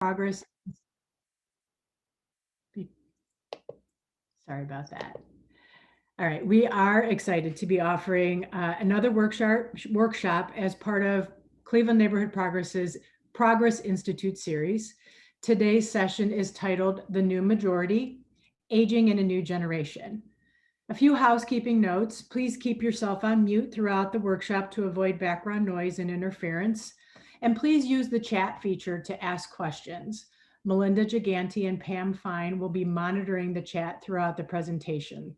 Progress. Sorry about that. All right, we are excited to be offering another workshop as part of Cleveland Neighborhood Progress's Progress Institute series. Today's session is titled The New Majority, Aging in a New Generation. A few housekeeping notes. Please keep yourself on mute throughout the workshop to avoid background noise and interference. And please use the chat feature to ask questions. Melinda Gigante and Pam Fine will be monitoring the chat throughout the presentation.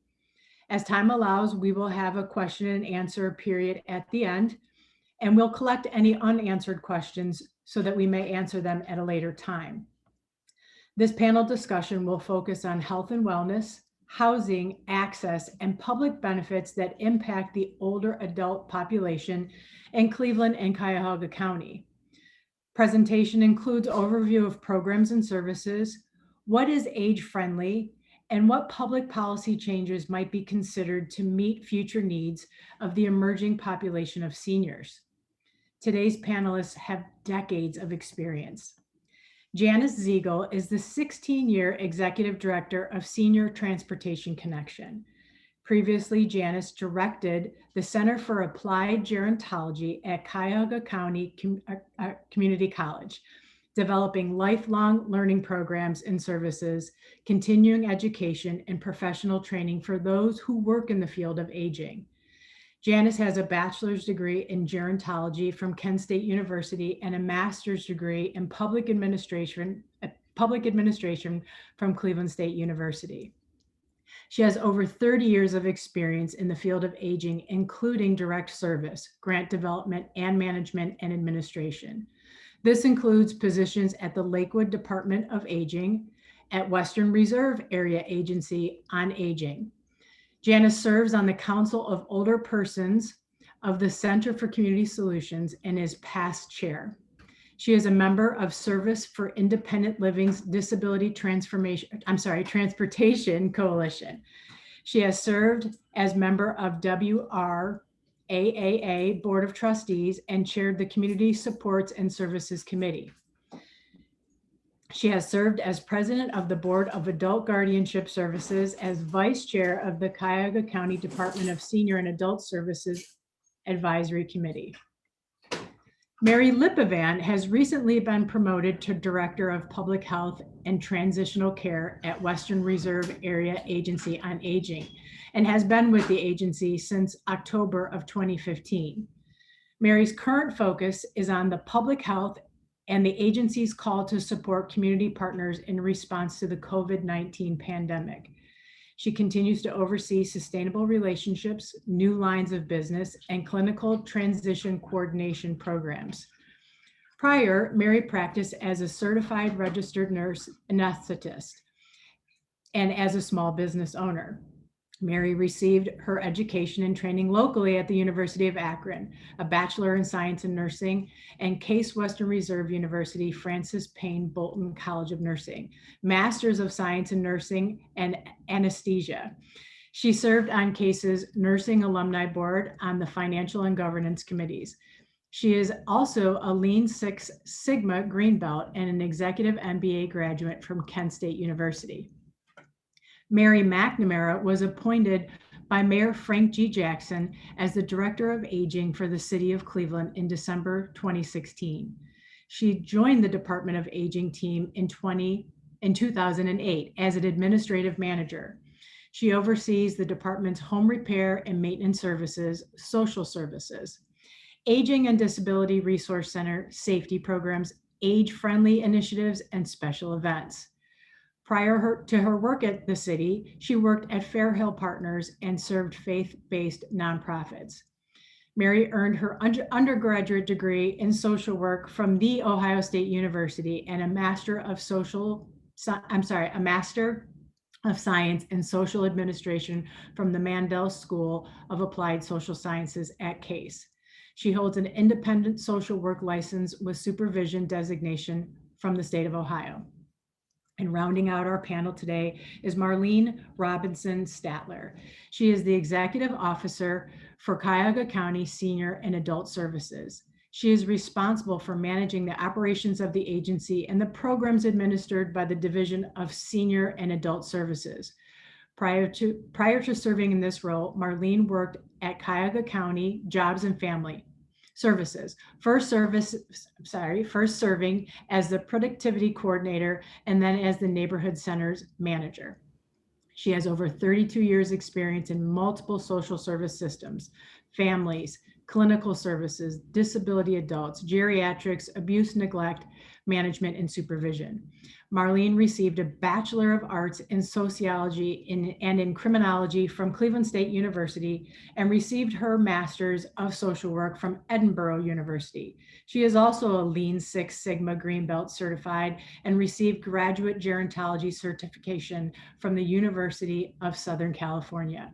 As time allows, we will have a question and answer period at the end, and we'll collect any unanswered questions so that we may answer them at a later time. This panel discussion will focus on health and wellness, housing, access, and public benefits that impact the older adult population in Cleveland and Cuyahoga County. Presentation includes overview of programs and services, what is age-friendly, and what public policy changes might be considered to meet future needs of the emerging population of seniors. Today's panelists have decades of experience. Janice Ziegel is the 16-year Executive Director of Senior Transportation Connection. Previously, Janice directed the Center for Applied Gerontology at Cuyahoga County Community College, developing lifelong learning programs and services, continuing education, and professional training for those who work in the field of aging. Janice has a bachelor's degree in gerontology from Kent State University and a master's degree in public administration from Cleveland State University. She has over 30 years of experience in the field of aging, including direct service, grant development, and management and administration. This includes positions at the Lakewood Department of Aging, at Western Reserve Area Agency on Aging. Janice serves on the Council of Older Persons of the Center for Community Solutions and is past chair. She is a member of Service for Independent Living's Disability Transportation Coalition. She has served as member of WRAAA Board of Trustees and chaired the Community Supports and Services Committee. She has served as president of the Board of Adult Guardianship Services, as vice chair of the Cuyahoga County Department of Senior and Adult Services Advisory Committee. Mary Lipovan has recently been promoted to Director of Public Health and Transitional Care at Western Reserve Area Agency on Aging and has been with the agency since October of 2015. Mary's current focus is on the public health and the agency's call to support community partners in response to the COVID-19 pandemic. She continues to oversee sustainable relationships, new lines of business, and clinical transition coordination programs. Prior, Mary practiced as a certified registered nurse anesthetist and as a small business owner. Mary received her education and training locally at the University of Akron, a Bachelor in Science and Nursing, and Case Western Reserve University Francis Payne Bolton College of Nursing, Masters of Science in Nursing and Anesthesia. She served on Case's Nursing Alumni Board on the Financial and Governance Committees. She is also a Lean Six Sigma Green Belt and an Executive MBA graduate from Kent State University. Mary McNamara was appointed by Mayor Frank G. Jackson as the Director of Aging for the City of Cleveland in December 2016. She joined the Department of Aging team in 2008 as an administrative manager. She oversees the department's home repair and maintenance services, social services, Aging and Disability Resource Center, safety programs, age-friendly initiatives, and special events. Prior to her work at the city, she worked at Fairhill Partners and served faith-based nonprofits. Mary earned her undergraduate degree in social work from The Ohio State University and a Master of Science in Social Administration from the Mandel School of Applied Social Sciences at Case. She holds an independent social work license with supervision designation from the state of Ohio. And rounding out our panel today is Marlene Robinson Statler. She is the Executive Officer for Cuyahoga County Senior and Adult Services. She is responsible for managing the operations of the agency and the programs administered by the Division of Senior and Adult Services. Prior to serving in this role, Marlene worked at Cuyahoga County Jobs and Family Services, first serving as the productivity coordinator and then as the neighborhood centers manager. She has over 32 years experience in multiple social service systems, families, clinical services, disability adults, geriatrics, abuse, neglect, management, and supervision. Marlene received a Bachelor of Arts in Sociology and in Criminology from Cleveland State University and received her Master's of Social Work from Edinburgh University. She is also a Lean Six Sigma Green Belt certified and received graduate gerontology certification from the University of Southern California.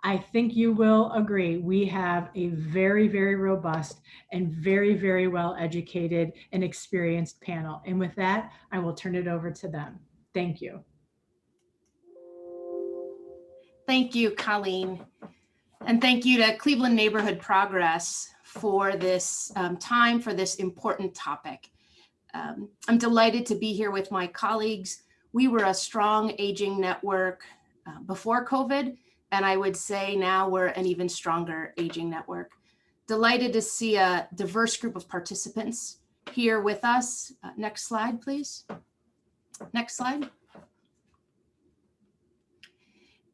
I think you will agree, we have a very, very robust and very, very well educated and experienced panel. And with that, I will turn it over to them. Thank you. Thank you, Colleen. And thank you to Cleveland Neighborhood Progress for this time for this important topic. I'm delighted to be here with my colleagues. We were a strong aging network before COVID, and I would say now we're an even stronger aging network. Delighted to see a diverse group of participants here with us. Next slide, please. Next slide.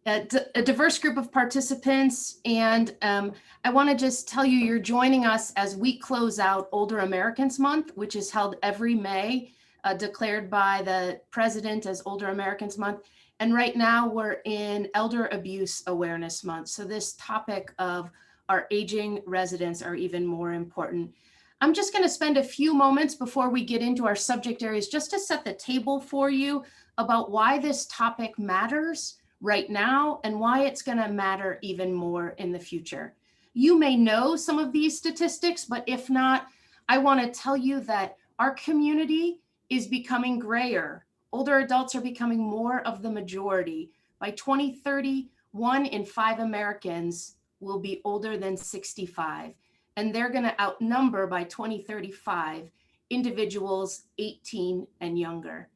A diverse group of participants, and I want to just tell you, you're joining us as we close out Older Americans Month, which is held every May, declared by the President as Older Americans Month. And right now we're in Elder Abuse Awareness Month. So this topic of our aging residents are even more important. I'm just going to spend a few moments before we get into our subject areas just to set the table for you about why this topic matters right now and why it's going to matter even more in the future. You may know some of these statistics, but if not, I want to tell you that our community is becoming grayer. Older adults are becoming more of the majority. By 2030, 1 in 5 Americans will be older than 65, and they're going to outnumber by 2035 individuals 18 and younger.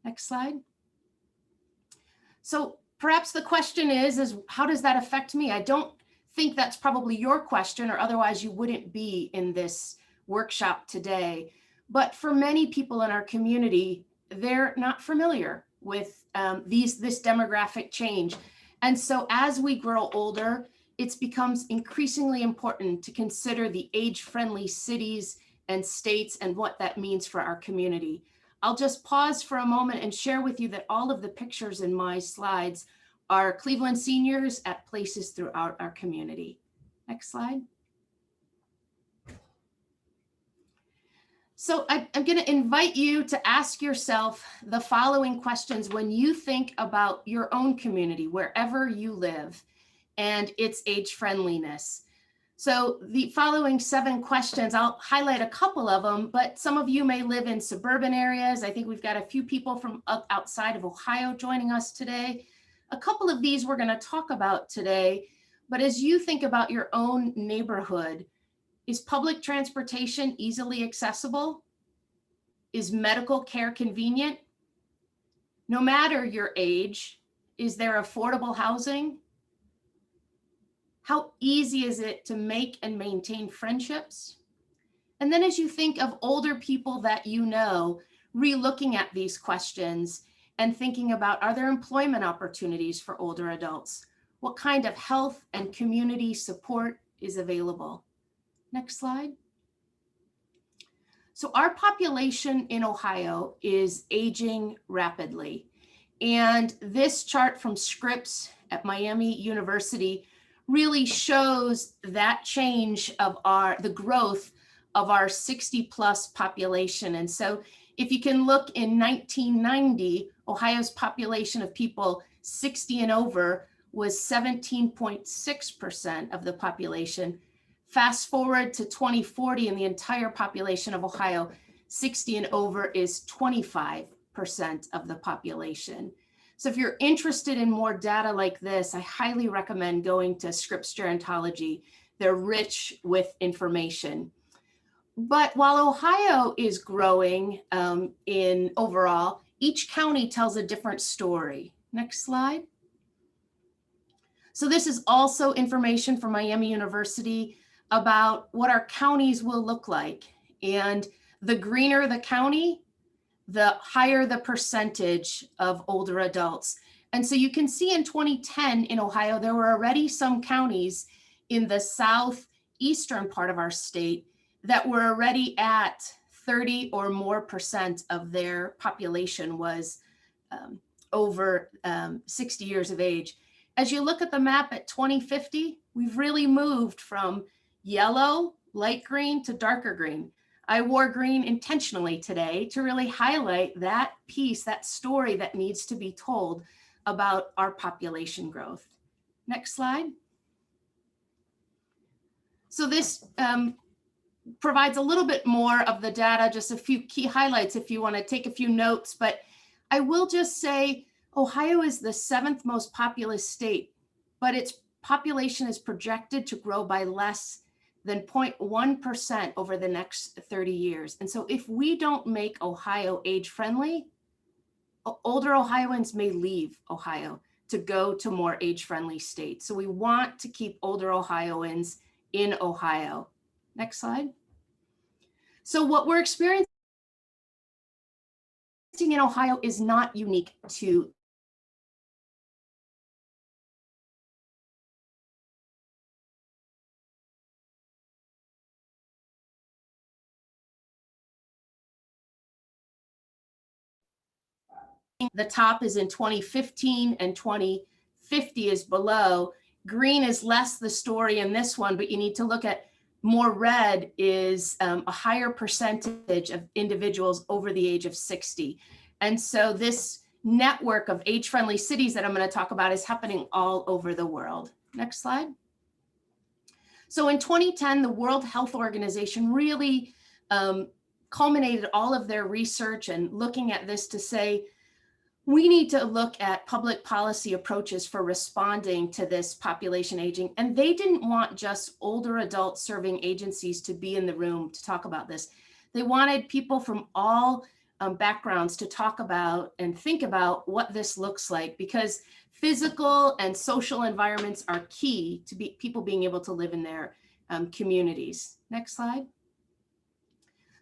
Next slide. So perhaps the question is how does that affect me? I don't think that's probably your question, or otherwise you wouldn't be in this workshop today. But for many people in our community, they're not familiar with this demographic change. And so as we grow older, it becomes increasingly important to consider the age-friendly cities and states and what that means for our community. I'll just pause for a moment and share with you that all of the pictures in my slides are Cleveland seniors at places throughout our community. Next slide. So I'm going to invite you to ask yourself the following questions when you think about your own community, wherever you live, and its age friendliness. So the following 7 questions, I'll highlight a couple of them, but some of you may live in suburban areas. I think we've got a few people from outside of Ohio joining us today. A couple of these we're going to talk about today, but as you think about your own neighborhood, is public transportation easily accessible? Is medical care convenient? No matter your age, is there affordable housing? How easy is it to make and maintain friendships? And then as you think of older people that you know, re-looking at these questions and thinking about, are there employment opportunities for older adults? What kind of health and community support is available? Next slide. So our population in Ohio is aging rapidly. And this chart from Scripps at Miami University really shows that change of the growth of our 60 plus population. And so if you can look in 1990, Ohio's population of people 60 and over was 17.6% of the population. Fast forward to 2040 and the entire population of Ohio, 60 and over is 25% of the population. So if you're interested in more data like this, I highly recommend going to Scripps Gerontology. They're rich with information. But while Ohio is growing in overall, each county tells a different story. Next slide. So this is also information from Miami University about what our counties will look like. And the greener the county, the higher the percentage of older adults. And so you can see in 2010 in Ohio, there were already some counties in the southeastern part of our state that were already at 30 or more % of their population was over 60 years of age. As you look at the map at 2050, we've really moved from yellow, light green to darker green. I wore green intentionally today to really highlight that piece, that story that needs to be told about our population growth. Next slide. So this provides a little bit more of the data, just a few key highlights if you want to take a few notes, but I will just say Ohio is the 7th most populous state, but its population is projected to grow by less than 0.1% over the next 30 years. And so if we don't make Ohio age-friendly, older Ohioans may leave Ohio to go to more age-friendly states. So we want to keep older Ohioans in Ohio. Next slide. So what we're experiencing in Ohio is not unique to the top is in 2015 and 2050 is below. Green is less the story in this one, but you need to look at more red is a higher percentage of individuals over the age of 60. And so this network of age-friendly cities that I'm going to talk about is happening all over the world. Next slide. So in 2010, the World Health Organization really culminated all of their research and looking at this to say, we need to look at public policy approaches for responding to this population aging. And they didn't want just older adult serving agencies to be in the room to talk about this. They wanted people from all backgrounds to talk about and think about what this looks like, because physical and social environments are key to people being able to live in their communities. Next slide.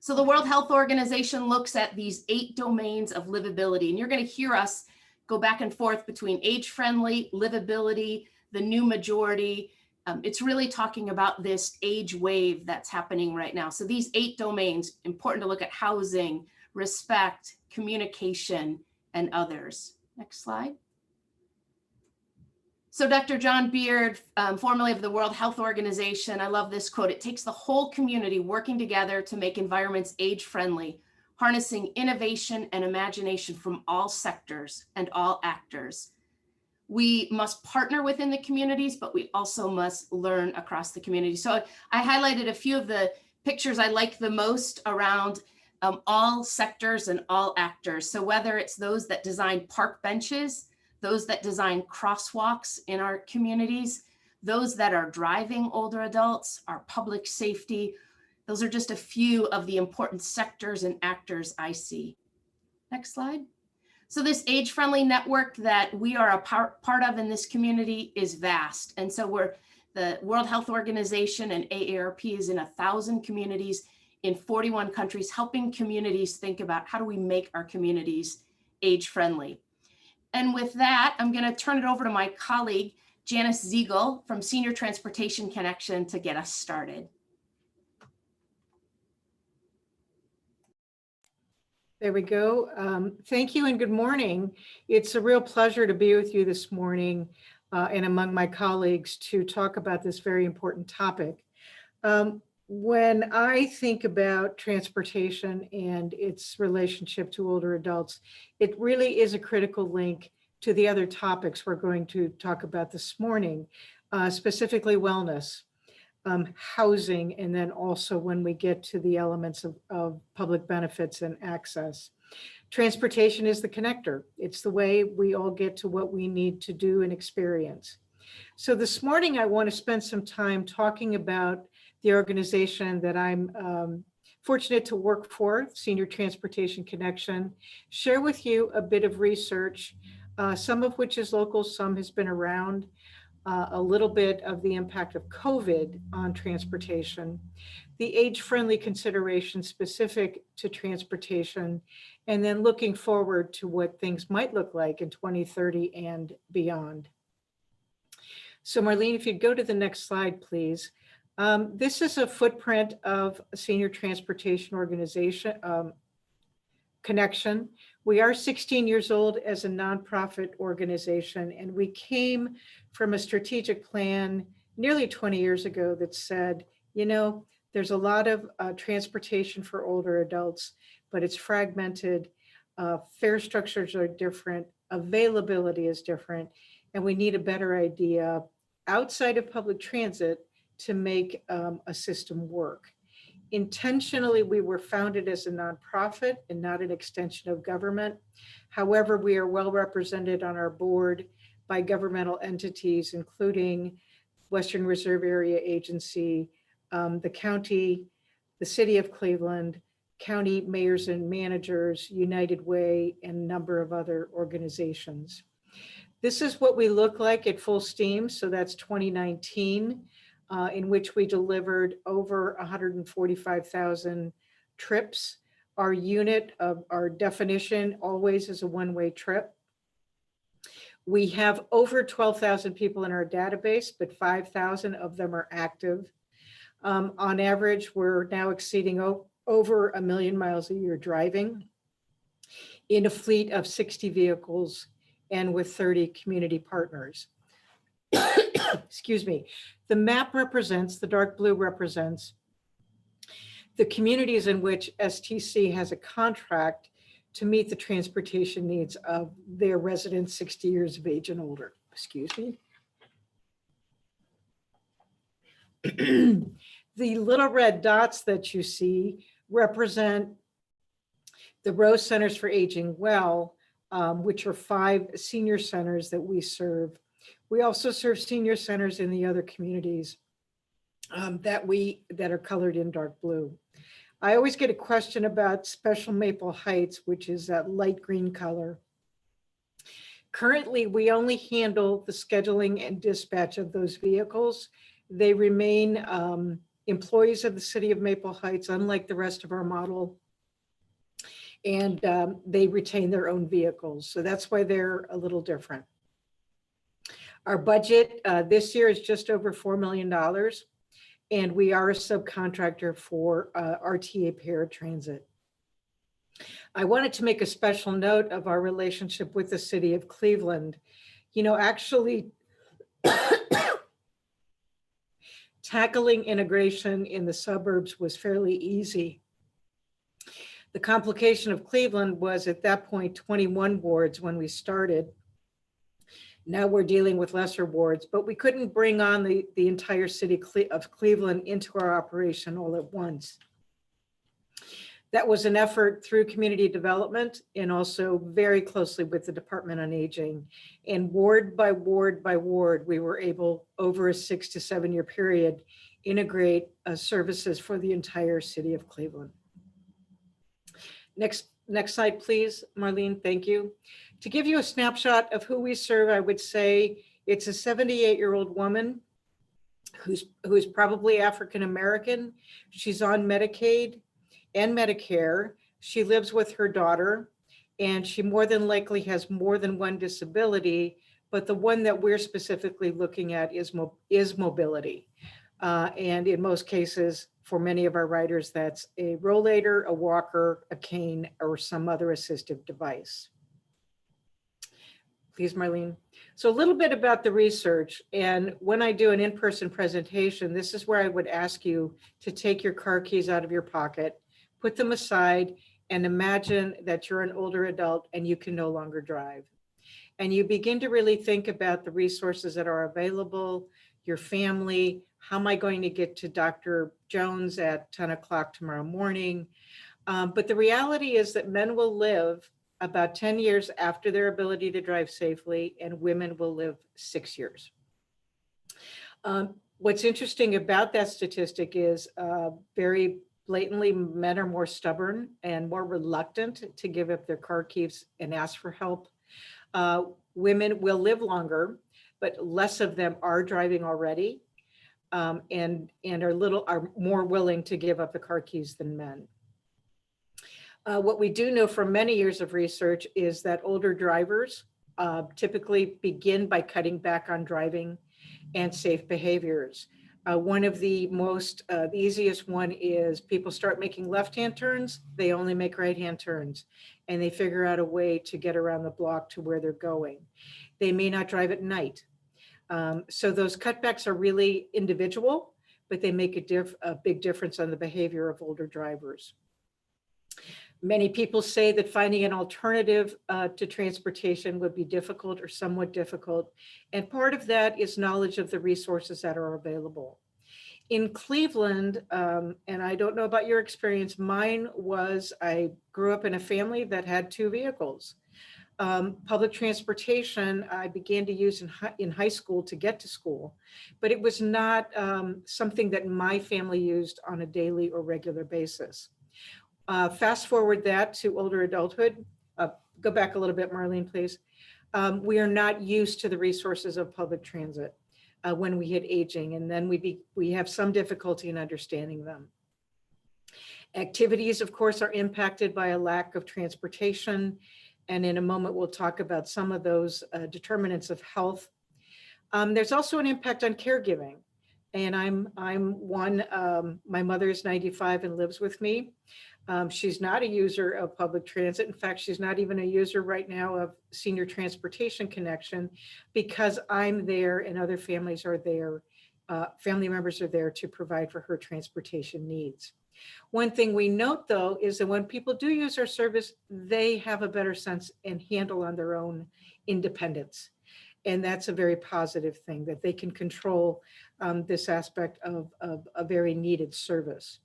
So the World Health Organization looks at these 8 domains of livability, and you're going to hear us go back and forth between age-friendly, livability, the new majority. It's really talking about this age wave that's happening right now. So these 8 domains, important to look at: housing, respect, communication, and others. Next slide. So Dr. John Beard, formerly of the World Health Organization, I love this quote: "It takes the whole community working together to make environments age-friendly, harnessing innovation and imagination from all sectors and all actors. We must partner within the communities, but we also must learn across the community." So I highlighted a few of the pictures I like the most around all sectors and all actors. So whether it's those that design park benches, those that design crosswalks in our communities, those that are driving older adults, our public safety, those are just a few of the important sectors and actors I see. Next slide. So this age-friendly network that we are a part of in this community is vast. And so the World Health Organization and AARP is in 1,000 communities in 41 countries, helping communities think about how do we make our communities age-friendly. And with that, I'm going to turn it over to my colleague, Janice Ziegel from Senior Transportation Connection, to get us started. There we go. Thank you and good morning. It's a real pleasure to be with you this morning and among my colleagues to talk about this very important topic. When I think about transportation and its relationship to older adults, it really is a critical link to the other topics we're going to talk about this morning, specifically wellness, housing, and then also when we get to the elements of public benefits and access. Transportation is the connector. It's the way we all get to what we need to do and experience. So this morning, I want to spend some time talking about the organization that I'm fortunate to work for Senior Transportation Connection, share with you a bit of research, some of which is local, some has been around, a little bit of the impact of COVID on transportation, the age-friendly considerations specific to transportation, and then looking forward to what things might look like in 2030 and beyond. So Marlene, if you'd go to the next slide, please. This is a footprint of a Senior Transportation Organization Connection. We are 16 years old as a nonprofit organization, and we came from a strategic plan nearly 20 years ago that said, you know, there's a lot of transportation for older adults, but it's fragmented. Fare structures are different. Availability is different. And we need a better idea outside of public transit to make a system work. Intentionally, we were founded as a nonprofit and not an extension of government. However, we are well represented on our board by governmental entities, including Western Reserve Area Agency, the county, the city of Cleveland, county mayors and managers, United Way, and a number of other organizations. This is what we look like at full steam. So that's 2019. In which we delivered over 145,000 trips. Our unit of our definition always is a one-way trip. We have over 12,000 people in our database, but 5,000 of them are active. On average, we're now exceeding over 1 million miles a year driving in a fleet of 60 vehicles and with 30 community partners. Excuse me. The map represents, the dark blue represents the communities in which STC has a contract to meet the transportation needs of their residents 60 years of age and older. Excuse me. The little red dots that you see represent the Rose Centers for Aging Well, which are 5 senior centers that we serve. We also serve senior centers in the other communities that are colored in dark blue. I always get a question about Special Maple Heights, which is that light green color. Currently, we only handle the scheduling and dispatch of those vehicles. They remain employees of the city of Maple Heights, unlike the rest of our model. And they retain their own vehicles. So that's why they're a little different. Our budget this year is just over $4 million, and we are a subcontractor for RTA paratransit. I wanted to make a special note of our relationship with the city of Cleveland. You know, actually tackling integration in the suburbs was fairly easy. The complication of Cleveland was at that point 21 wards when we started. Now we're dealing with lesser wards, but we couldn't bring on the entire city of Cleveland into our operation all at once. That was an effort through community development and also very closely with the Department on Aging. And ward by ward by ward, we were able, over a 6 to 7 year period, integrate services for the entire city of Cleveland. Next slide, please, Marlene, thank you. To give you a snapshot of who we serve, I would say it's a 78-year-old woman who's probably African-American. She's on Medicaid and Medicare. She lives with her daughter, and she more than likely has more than one disability, but the one that we're specifically looking at is mobility. And in most cases, for many of our riders, that's a rollator, a walker, a cane, or some other assistive device. Please, Marlene. So a little bit about the research. And when I do an in-person presentation, this is where I would ask you to take your car keys out of your pocket, put them aside, and imagine that you're an older adult and you can no longer drive. And you begin to really think about the resources that are available, your family, how am I going to get to Dr. Jones at 10 o'clock tomorrow morning? But the reality is that men will live about 10 years after their ability to drive safely, and women will live 6 years. What's interesting about that statistic is very blatantly, men are more stubborn and more reluctant to give up their car keys and ask for help. Women will live longer, but less of them are driving already, and are more willing to give up the car keys than men. What we do know from many years of research is that older drivers typically begin by cutting back on driving and safe behaviors. One of the easiest one is people start making left-hand turns, they only make right-hand turns, and they figure out a way to get around the block to where they're going. They may not drive at night. So those cutbacks are really individual, but they make a big difference on the behavior of older drivers. Many people say that finding an alternative to transportation would be difficult or somewhat difficult. And part of that is knowledge of the resources that are available. In Cleveland, and I don't know about your experience, mine was, I grew up in a family that had 2 vehicles. Public transportation, I began to use in high school to get to school, but it was not something that my family used on a daily or regular basis. Fast forward that to older adulthood. Go back a little bit, Marlene, please. We are not used to the resources of public transit when we hit aging, and then we have some difficulty in understanding them. Activities, of course, are impacted by a lack of transportation, and in a moment we'll talk about some of those determinants of health. There's also an impact on caregiving, and I'm one. My mother is 95 and lives with me. She's not a user of public transit. In fact, she's not even a user right now of Senior Transportation Connection, because I'm there and other families are there, family members are there to provide for her transportation needs. One thing we note, though, is that when people do use our service, they have a better sense and handle on their own independence. And that's a very positive thing, that they can control this aspect of a very needed service.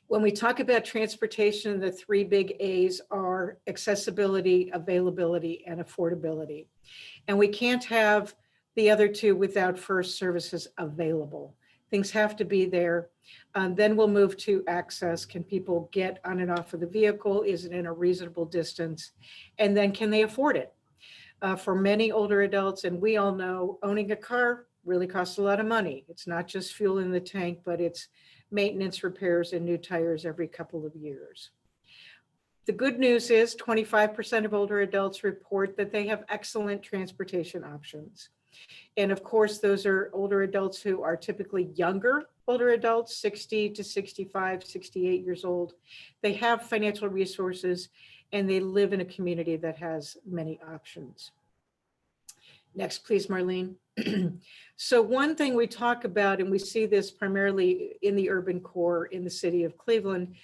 When we talk about transportation, the 3 big A's are accessibility, availability, and affordability. And we can't have the other 2 without first services available. Things have to be there. Then we'll move to access. Can people get on and off of the vehicle? Is it in a reasonable distance? And then can they afford it? For many older adults, and we all know, owning a car really costs a lot of money. It's not just fuel in the tank, but it's maintenance, repairs, and new tires every couple of years. The good news is 25% of older adults report that they have excellent transportation options. And of course, those are older adults who are typically younger older adults, 60 to 65, 68 years old. They have financial resources and they live in a community that has many options. Next, please, Marlene. So one thing we talk about, and we see this primarily in the urban core in the city of Cleveland,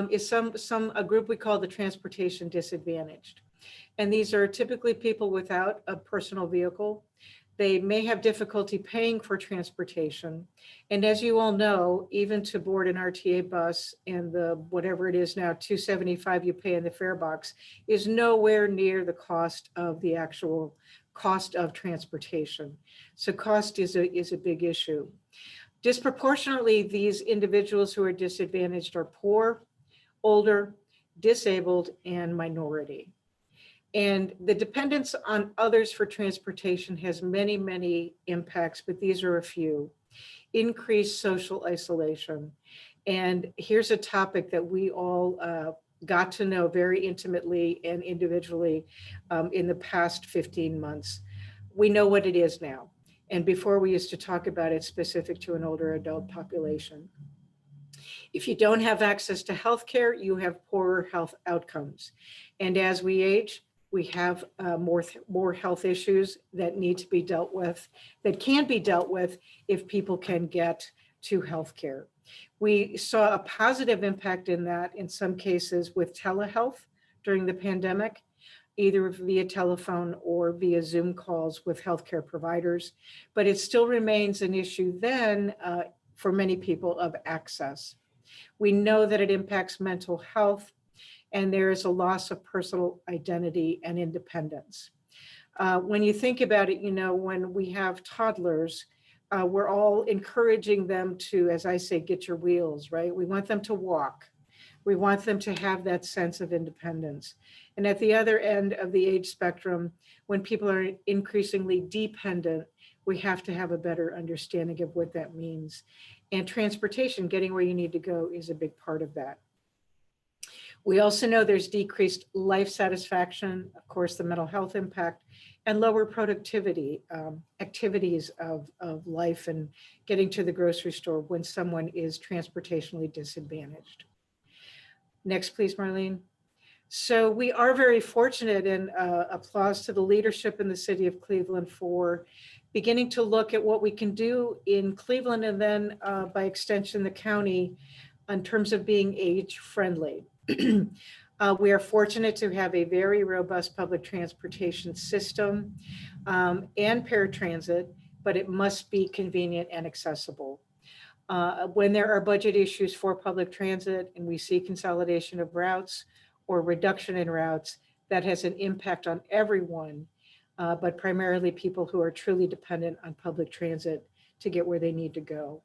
is a group we call the transportation disadvantaged. And these are typically people without a personal vehicle. They may have difficulty paying for transportation. And as you all know, even to board an RTA bus and the whatever it is now, $2.75 you pay in the fare box, is nowhere near the cost of the actual cost of transportation. So cost is a big issue. Disproportionately, these individuals who are disadvantaged are poor, older, disabled, and minority. And the dependence on others for transportation has many, many impacts, but these are a few. Increased social isolation. And here's a topic that we all got to know very intimately and individually in the past 15 months. We know what it is now. And before we used to talk about it specific to an older adult population. If you don't have access to healthcare, you have poorer health outcomes. And as we age, we have more health issues that need to be dealt with, that can be dealt with if people can get to healthcare. We saw a positive impact in that in some cases with telehealth during the pandemic, either via telephone or via Zoom calls with healthcare providers, but it still remains an issue then for many people of access. We know that it impacts mental health, and there is a loss of personal identity and independence. When you think about it, you know, when we have toddlers, we're all encouraging them to, as I say, get your wheels, right? We want them to walk. We want them to have that sense of independence. And at the other end of the age spectrum, when people are increasingly dependent, we have to have a better understanding of what that means. And transportation, getting where you need to go, is a big part of that. We also know there's decreased life satisfaction, of course, the mental health impact, and lower productivity, activities of life and getting to the grocery store when someone is transportationally disadvantaged. Next, please, Marlene. So we are very fortunate, and applause to the leadership in the city of Cleveland for beginning to look at what we can do in Cleveland and then by extension the county in terms of being age friendly. We are fortunate to have a very robust public transportation system and paratransit, but it must be convenient and accessible. When there are budget issues for public transit and we see consolidation of routes or reduction in routes, that has an impact on everyone, but primarily people who are truly dependent on public transit to get where they need to go.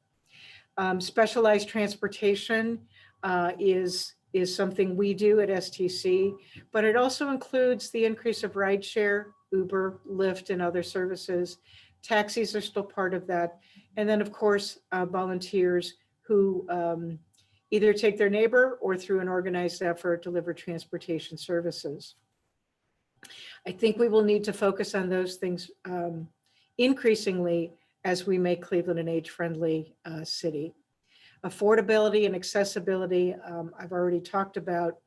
Specialized transportation is something we do at STC, but it also includes the increase of rideshare, Uber, Lyft, and other services. Taxis are still part of that. And then, of course, volunteers who either take their neighbor or through an organized effort deliver transportation services. I think we will need to focus on those things increasingly as we make Cleveland an age-friendly city. Affordability and accessibility, I've already talked about.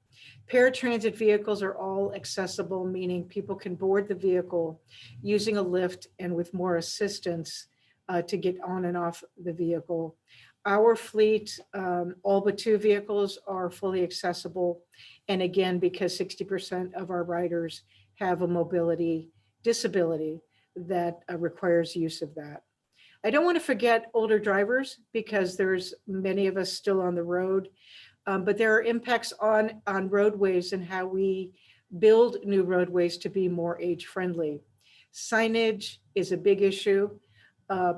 Paratransit vehicles are all accessible, meaning people can board the vehicle using a lift and with more assistance to get on and off the vehicle. Our fleet, all but 2 vehicles are fully accessible. And again, because 60% of our riders have a mobility disability that requires use of that. I don't want to forget older drivers because there's many of us still on the road, but there are impacts on roadways and how we build new roadways to be more age friendly. Signage is a big issue.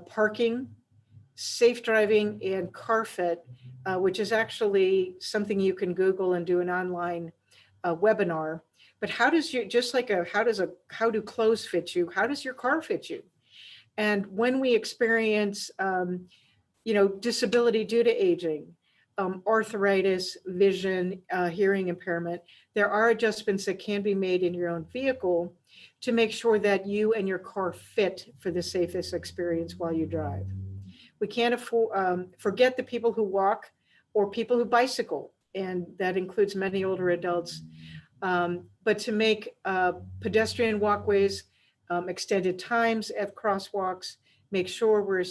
Parking, safe driving, and car fit, which is actually something you can Google and do an online webinar. But how does your, just like how do clothes fit you? How does your car fit you? And when we experience, disability due to aging, arthritis, vision, hearing impairment, there are adjustments that can be made in your own vehicle to make sure that you and your car fit for the safest experience while you drive. We can't forget the people who walk or people who bicycle, and that includes many older adults. But to make pedestrian walkways, extended times at crosswalks, make sure we're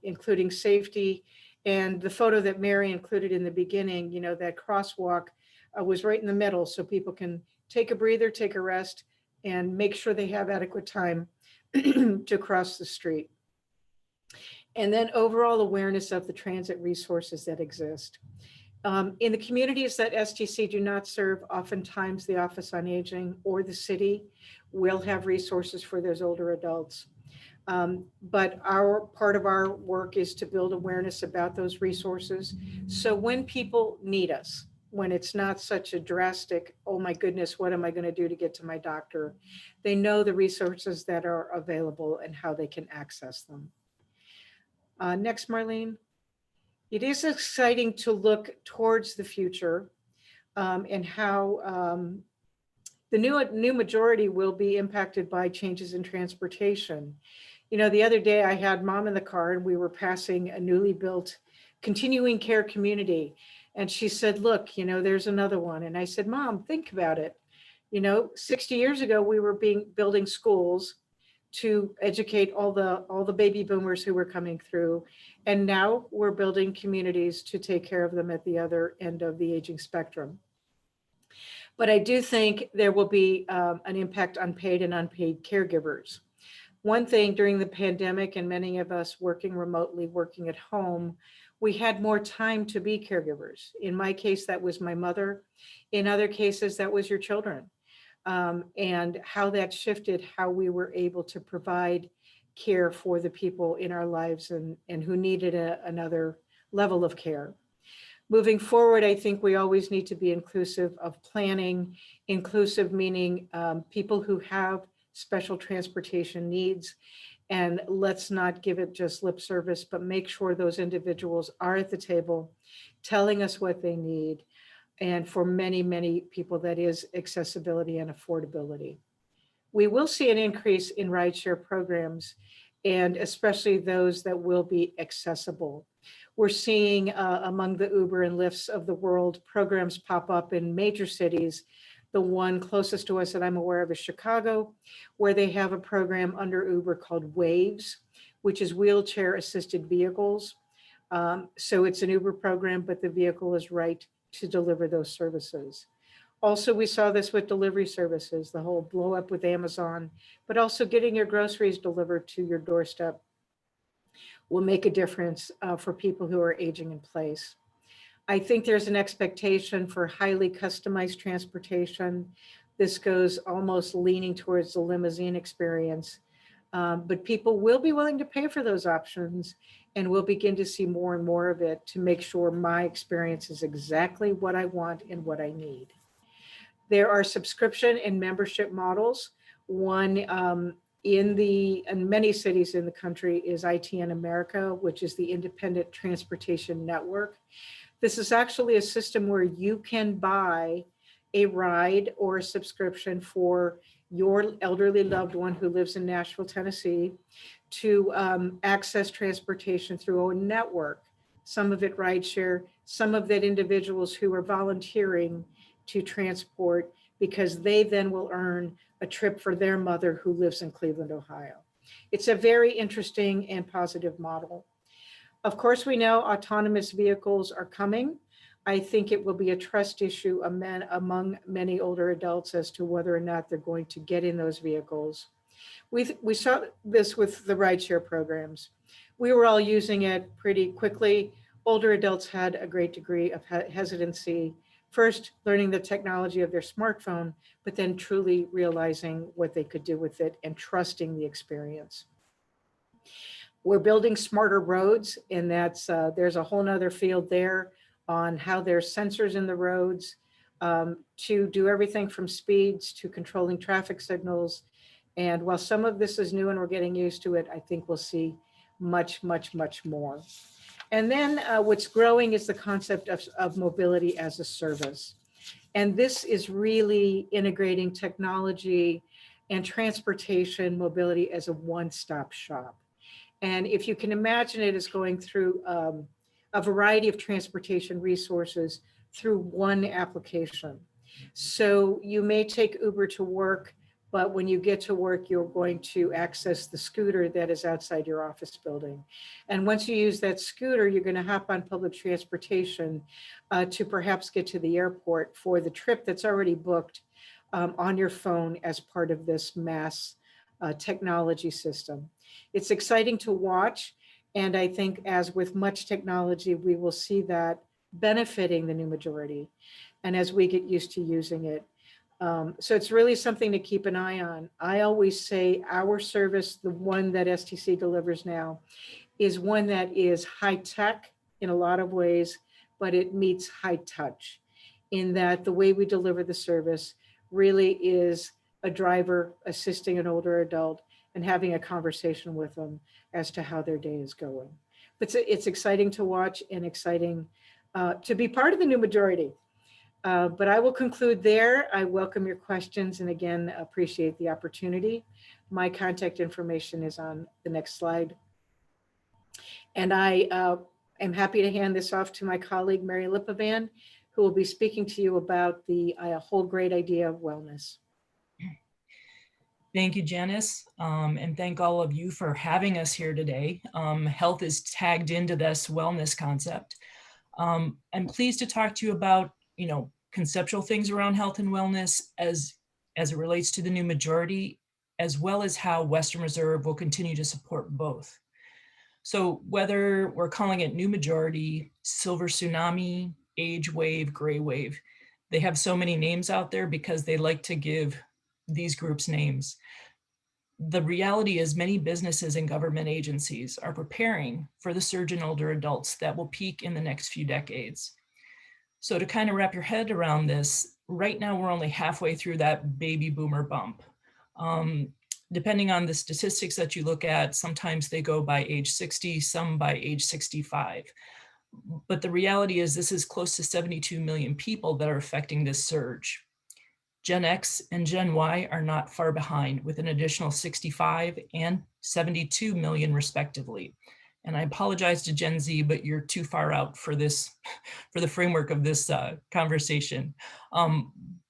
including safety. And the photo that Mary included in the beginning, that crosswalk was right in the middle so people can take a breather, take a rest, and make sure they have adequate time to cross the street. And then overall awareness of the transit resources that exist. In the communities that STC do not serve, oftentimes the Office on Aging or the city will have resources for those older adults. But part of our work is to build awareness about those resources. So when people need us, when it's not such a drastic, oh my goodness, what am I going to do to get to my doctor? They know the resources that are available and how they can access them. Next, Marlene. It is exciting to look towards the future and how the new majority will be impacted by changes in transportation. The other day I had Mom in the car and we were passing a newly built continuing care community. And she said, look, there's another one. And I said, Mom, think about it. 60 years ago, we were building schools to educate all the baby boomers who were coming through. And now we're building communities to take care of them at the other end of the aging spectrum. But I do think there will be an impact on paid and unpaid caregivers. One thing during the pandemic, and many of us working remotely, working at home, we had more time to be caregivers. In my case, that was my mother. In other cases, that was your children. And how that shifted how we were able to provide care for the people in our lives and who needed another level of care. Moving forward, I think we always need to be inclusive of planning, inclusive meaning people who have special transportation needs. And let's not give it just lip service, but make sure those individuals are at the table telling us what they need. And for many, many people, that is accessibility and affordability. We will see an increase in rideshare programs, and especially those that will be accessible. We're seeing among the Uber and Lyfts of the world, programs pop up in major cities. The one closest to us that I'm aware of is Chicago, where they have a program under Uber called Waves, which is wheelchair assisted vehicles. So it's an Uber program, but the vehicle is right to deliver those services. Also, we saw this with delivery services, the whole blow up with Amazon, but also getting your groceries delivered to your doorstep will make a difference for people who are aging in place. I think there's an expectation for highly customized transportation. This goes almost leaning towards the limousine experience, but people will be willing to pay for those options, and we'll begin to see more and more of it to make sure my experience is exactly what I want and what I need. There are subscription and membership models. One in many cities in the country is ITN America, which is the Independent Transportation Network. This is actually a system where you can buy a ride or a subscription for your elderly loved one who lives in Nashville, Tennessee, to access transportation through a network. Some of it rideshare, some of that individuals who are volunteering to transport, because they then will earn a trip for their mother who lives in Cleveland, Ohio. It's a very interesting and positive model. Of course, we know autonomous vehicles are coming. I think it will be a trust issue among many older adults as to whether or not they're going to get in those vehicles. We saw this with the rideshare programs. We were all using it pretty quickly. Older adults had a great degree of hesitancy, first learning the technology of their smartphone, but then truly realizing what they could do with it and trusting the experience. We're building smarter roads, and there's a whole nother field there on how there's sensors in the roads to do everything from speeds to controlling traffic signals. And while some of this is new and we're getting used to it, I think we'll see much, much, much more. And then what's growing is the concept of mobility as a service. And this is really integrating technology and transportation mobility as a one-stop shop. And if you can imagine it as going through a variety of transportation resources through one application. So you may take Uber to work, but when you get to work, you're going to access the scooter that is outside your office building. And once you use that scooter, you're going to hop on public transportation to perhaps get to the airport for the trip that's already booked on your phone as part of this mass technology system. It's exciting to watch. And I think as with much technology, we will see that benefiting the new majority and as we get used to using it. So it's really something to keep an eye on. I always say our service, the one that STC delivers now, is one that is high tech in a lot of ways, but it meets high touch in that the way we deliver the service really is a driver assisting an older adult and having a conversation with them as to how their day is going. But it's exciting to watch and exciting to be part of the new majority. But I will conclude there. I welcome your questions and again, appreciate the opportunity. My contact information is on the next slide. And I am happy to hand this off to my colleague, Mary Lipovan, who will be speaking to you about the whole great idea of wellness. Thank you, Janice, and thank all of you for having us here today. Health is tagged into this wellness concept. I'm pleased to talk to you about, conceptual things around health and wellness as it relates to the new majority, as well as how Western Reserve will continue to support both. So whether we're calling it new majority, silver tsunami, age wave, gray wave, they have so many names out there because they like to give these groups names. The reality is many businesses and government agencies are preparing for the surge in older adults that will peak in the next few decades. So to kind of wrap your head around this, right now we're only halfway through that baby boomer bump. Depending on the statistics that you look at, sometimes they go by age 60, some by age 65. But the reality is this is close to 72 million people that are affecting this surge. Gen X and Gen Y are not far behind with an additional 65 and 72 million respectively. And I apologize to Gen Z, but you're too far out for this, for the framework of this conversation.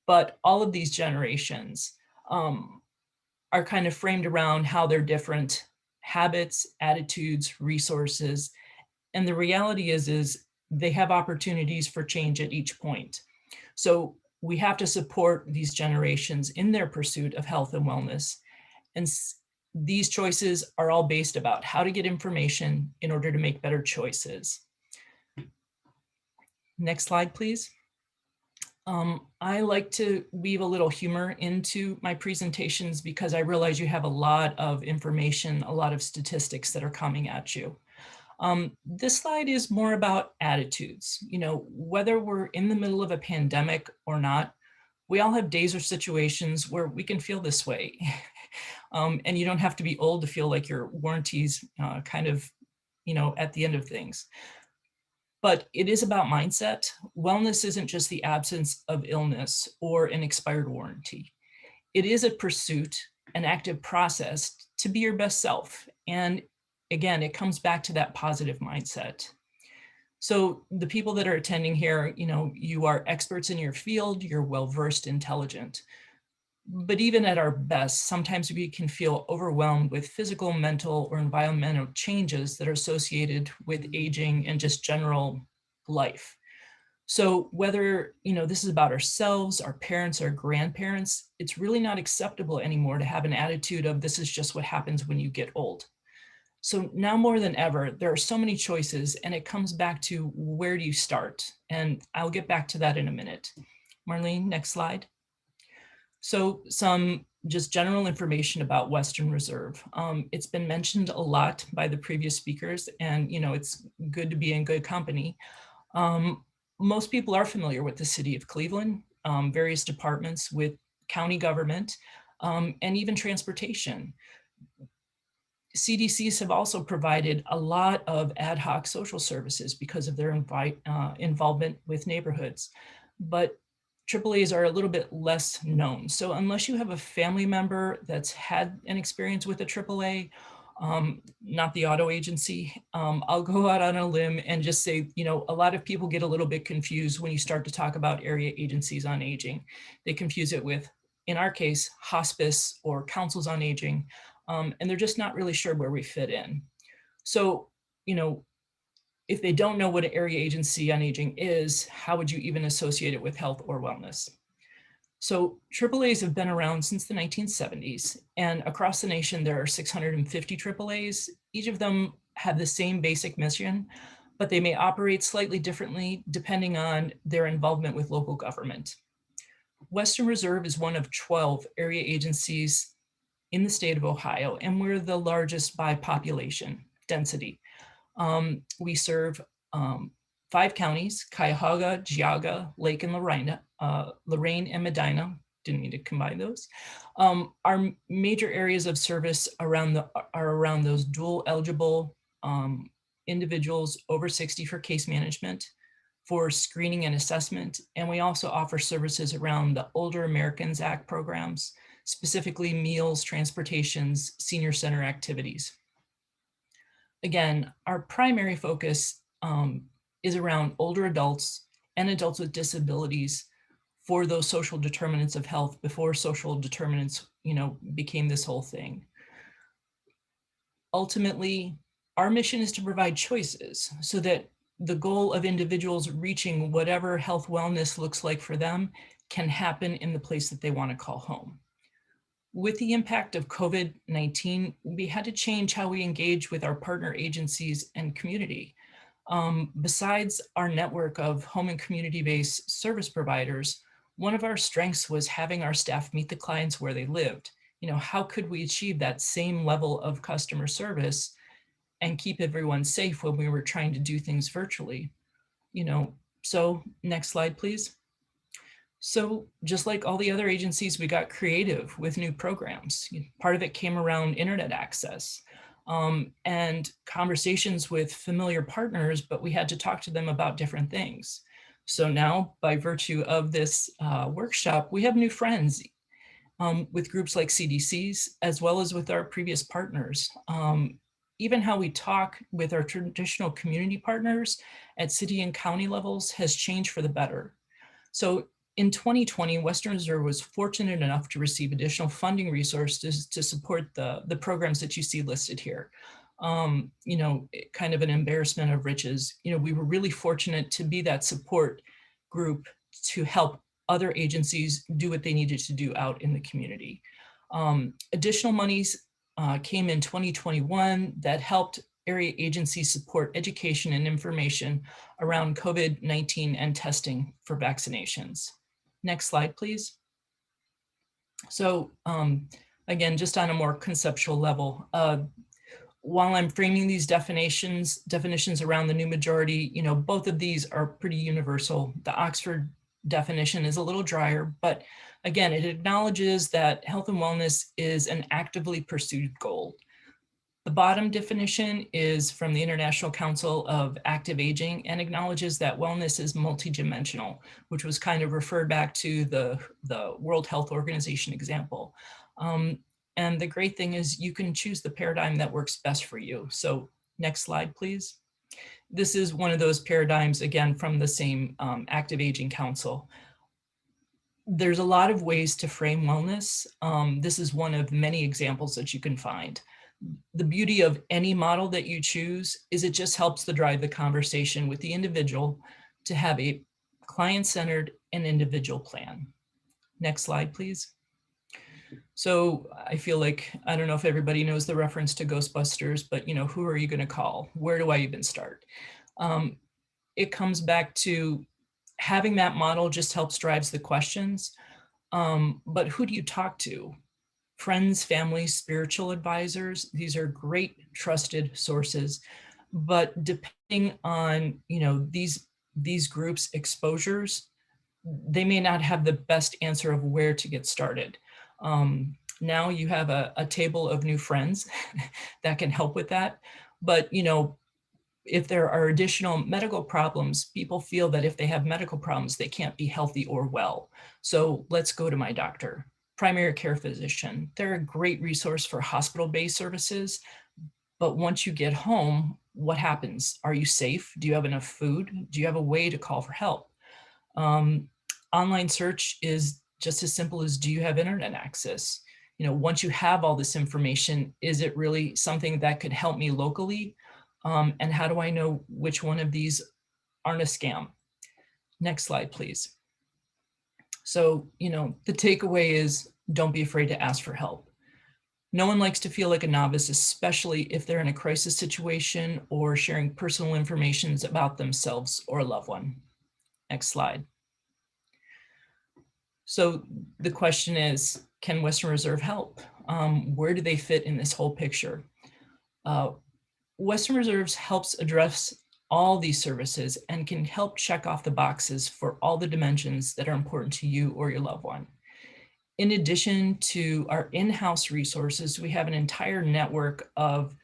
But all of these generations are kind of framed around how they're different habits, attitudes, resources. And the reality is they have opportunities for change at each point. So we have to support these generations in their pursuit of health and wellness. And these choices are all based about how to get information in order to make better choices. Next slide, please. I like to weave a little humor into my presentations because I realize you have a lot of information, a lot of statistics that are coming at you. This slide is more about attitudes. You know, whether we're in the middle of a pandemic or not, we all have days or situations where we can feel this way. And you don't have to be old to feel like your warranty's kind of, you know, at the end of things. But it is about mindset. Wellness isn't just the absence of illness or an expired warranty. It is a pursuit, an active process to be your best self. And again, it comes back to that positive mindset. So the people that are attending here, you know, you are experts in your field, you're well-versed, intelligent. But even at our best, sometimes we can feel overwhelmed with physical, mental, or environmental changes that are associated with aging and just general life. So whether, you know, this is about ourselves, our parents, our grandparents, it's really not acceptable anymore to have an attitude of this is just what happens when you get old. So now more than ever, there are so many choices, and it comes back to where do you start? And I'll get back to that in a minute. Marlene, next slide. So some just general information about Western Reserve. It's been mentioned a lot by the previous speakers, and you know, it's good to be in good company. Most people are familiar with the city of Cleveland, various departments with county government, and even transportation. CDCs have also provided a lot of ad hoc social services because of their involvement with neighborhoods. But AAAs are a little bit less known. So unless you have a family member that's had an experience with a AAA, not the auto agency, I'll go out on a limb and just say, you know, a lot of people get a little bit confused when you start to talk about area agencies on aging. They confuse it with, in our case, hospice or councils on aging, and they're just not really sure where we fit in. So, you know, if they don't know what an area agency on aging is, how would you even associate it with health or wellness? So AAAs have been around since the 1970s, and across the nation, there are 650 AAAs. Each of them have the same basic mission, but they may operate slightly differently depending on their involvement with local government. Western Reserve is one of 12 area agencies in the state of Ohio, and we're the largest by population density. We serve 5 counties: Cuyahoga, Geauga, Lake and Lorain and Medina. Didn't mean to combine those. Our major areas of service are around those dual eligible individuals over 60 for case management, for screening and assessment. And we also offer services around the Older Americans Act programs, specifically meals, transportations, senior center activities. Again, our primary focus is around older adults and adults with disabilities for those social determinants of health before social determinants, you know, became this whole thing. Ultimately, our mission is to provide choices so that the goal of individuals reaching whatever health wellness looks like for them can happen in the place that they want to call home. With the impact of COVID-19, we had to change how we engage with our partner agencies and community. Besides our network of home and community-based service providers, one of our strengths was having our staff meet the clients where they lived. how could we achieve that same level of customer service and keep everyone safe when we were trying to do things virtually? So next slide, please. So just like all the other agencies, we got creative with new programs. Part of it came around internet access and conversations with familiar partners, but we had to talk to them about different things. So now, by virtue of this workshop, we have new friends with groups like CDC's, as well as with our previous partners. Even how we talk with our traditional community partners at city and county levels has changed for the better. So in 2020, Western Reserve was fortunate enough to receive additional funding resources to support the programs that you see listed here. Kind of an embarrassment of riches. We were really fortunate to be that support group to help other agencies do what they needed to do out in the community. Additional monies came in 2021 that helped area agencies support education and information around COVID-19 and testing for vaccinations. Next slide, please. So again, just on a more conceptual level, while I'm framing these definitions around the new majority, both of these are pretty universal. The Oxford definition is a little drier, but again, it acknowledges that health and wellness is an actively pursued goal. The bottom definition is from the International Council of Active Aging and acknowledges that wellness is multidimensional, which was kind of referred back to the World Health Organization example. And the great thing is you can choose the paradigm that works best for you. So next slide, please. This is one of those paradigms, again, from the same Active Aging Council. There's a lot of ways to frame wellness. This is one of many examples that you can find. The beauty of any model that you choose is it just helps to drive the conversation with the individual to have a client-centered and individual plan. Next slide, please. So I feel like, I don't know if everybody knows the reference to Ghostbusters, but who are you going to call? Where do I even start? It comes back to having that model just helps drives the questions. But who do you talk to? Friends, family, spiritual advisors, these are great trusted sources, but depending on these groups' exposures, they may not have the best answer of where to get started. Now you have a table of new friends that can help with that, but if there are additional medical problems, people feel that if they have medical problems, they can't be healthy or well. So let's go to my doctor. Primary care physician, they're a great resource for hospital-based services, but once you get home, what happens? Are you safe? Do you have enough food? Do you have a way to call for help? Online search is just as simple as, do you have internet access? Once you have all this information, is it really something that could help me locally? And how do I know which one of these aren't a scam? Next slide, please. So, the takeaway is don't be afraid to ask for help. No one likes to feel like a novice, especially if they're in a crisis situation or sharing personal information about themselves or a loved one. Next slide. So the question is, can Western Reserve help? Where do they fit in this whole picture? Western Reserve helps address all these services and can help check off the boxes for all the dimensions that are important to you or your loved one. In addition to our in-house resources, we have an entire network of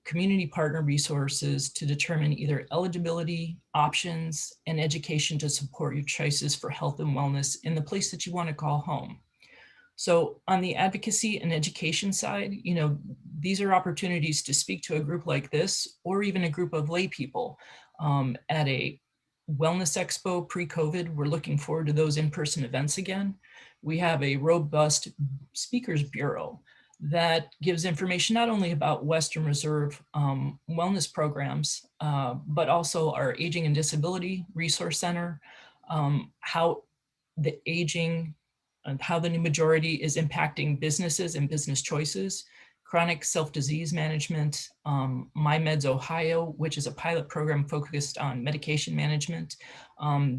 community partner resources to determine either eligibility, options, and education to support your choices for health and wellness in the place that you want to call home. So on the advocacy and education side, these are opportunities to speak to a group like this, or even a group of lay people at a wellness expo pre-COVID. We're looking forward to those in-person events again. We have a robust speakers bureau that gives information not only about Western Reserve wellness programs, but also our Aging and Disability Resource Center, how the aging and how the new majority is impacting businesses and business choices, chronic self-disease management, My Meds Ohio, which is a pilot program focused on medication management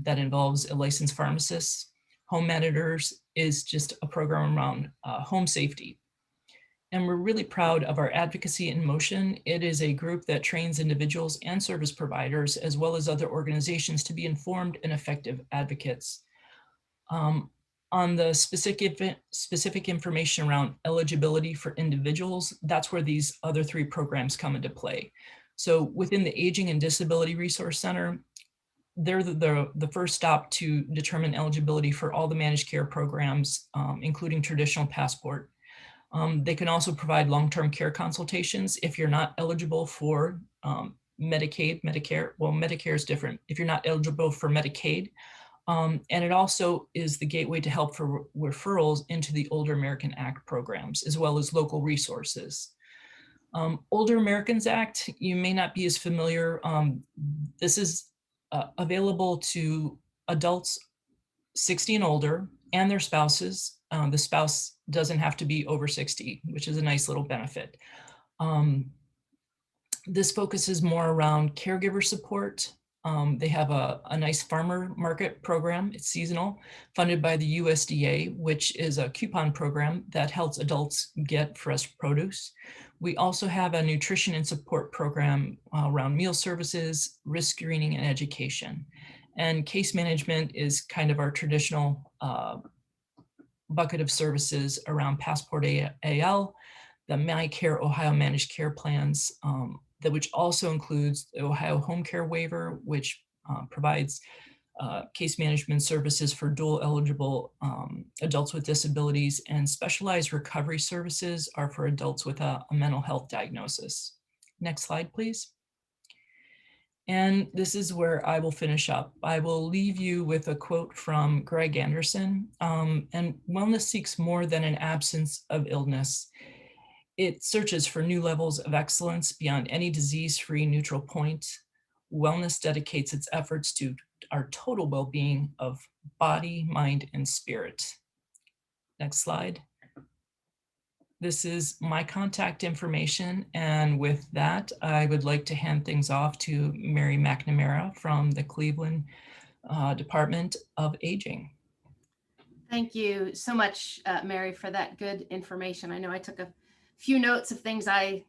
that involves a licensed pharmacist. Home Managers is just a program around home safety. and we're really proud of our Advocacy in Motion. It is a group that trains individuals and service providers, as well as other organizations, to be informed and effective advocates. On the specific information around eligibility for individuals, that's where these other 3 programs come into play. So within the Aging and Disability Resource Center, they're the first stop to determine eligibility for all the managed care programs, including traditional passport. They can also provide long-term care consultations if you're not eligible for Medicaid, Medicare. Well, Medicare is different. If you're not eligible for Medicaid, and it also is the gateway to help for referrals into the Older American Act programs, as well as local resources. Older Americans Act, you may not be as familiar. This is available to adults 60 and older and their spouses. The spouse doesn't have to be over 60, which is a nice little benefit. This focuses more around caregiver support. They have a nice farmer market program. It's seasonal, funded by the USDA, which is a coupon program that helps adults get fresh produce. We also have a nutrition and support program around meal services, risk screening, and education. And case management is kind of our traditional bucket of services around Passport AL, the MyCare Ohio Managed Care Plans, which also includes the Ohio Home Care Waiver, which provides case management services for dual eligible adults with disabilities, and specialized recovery services are for adults with a mental health diagnosis. Next slide, please. And this is where I will finish up. I will leave you with a quote from Greg Anderson. And wellness seeks more than an absence of illness. It searches for new levels of excellence beyond any disease-free neutral point. Wellness dedicates its efforts to our total well-being of body, mind, and spirit. Next slide. This is my contact information. And with that, I would like to hand things off to Mary McNamara from the Cleveland Department of Aging. Thank you so much, Mary, for that good information. I know I took a few notes of things I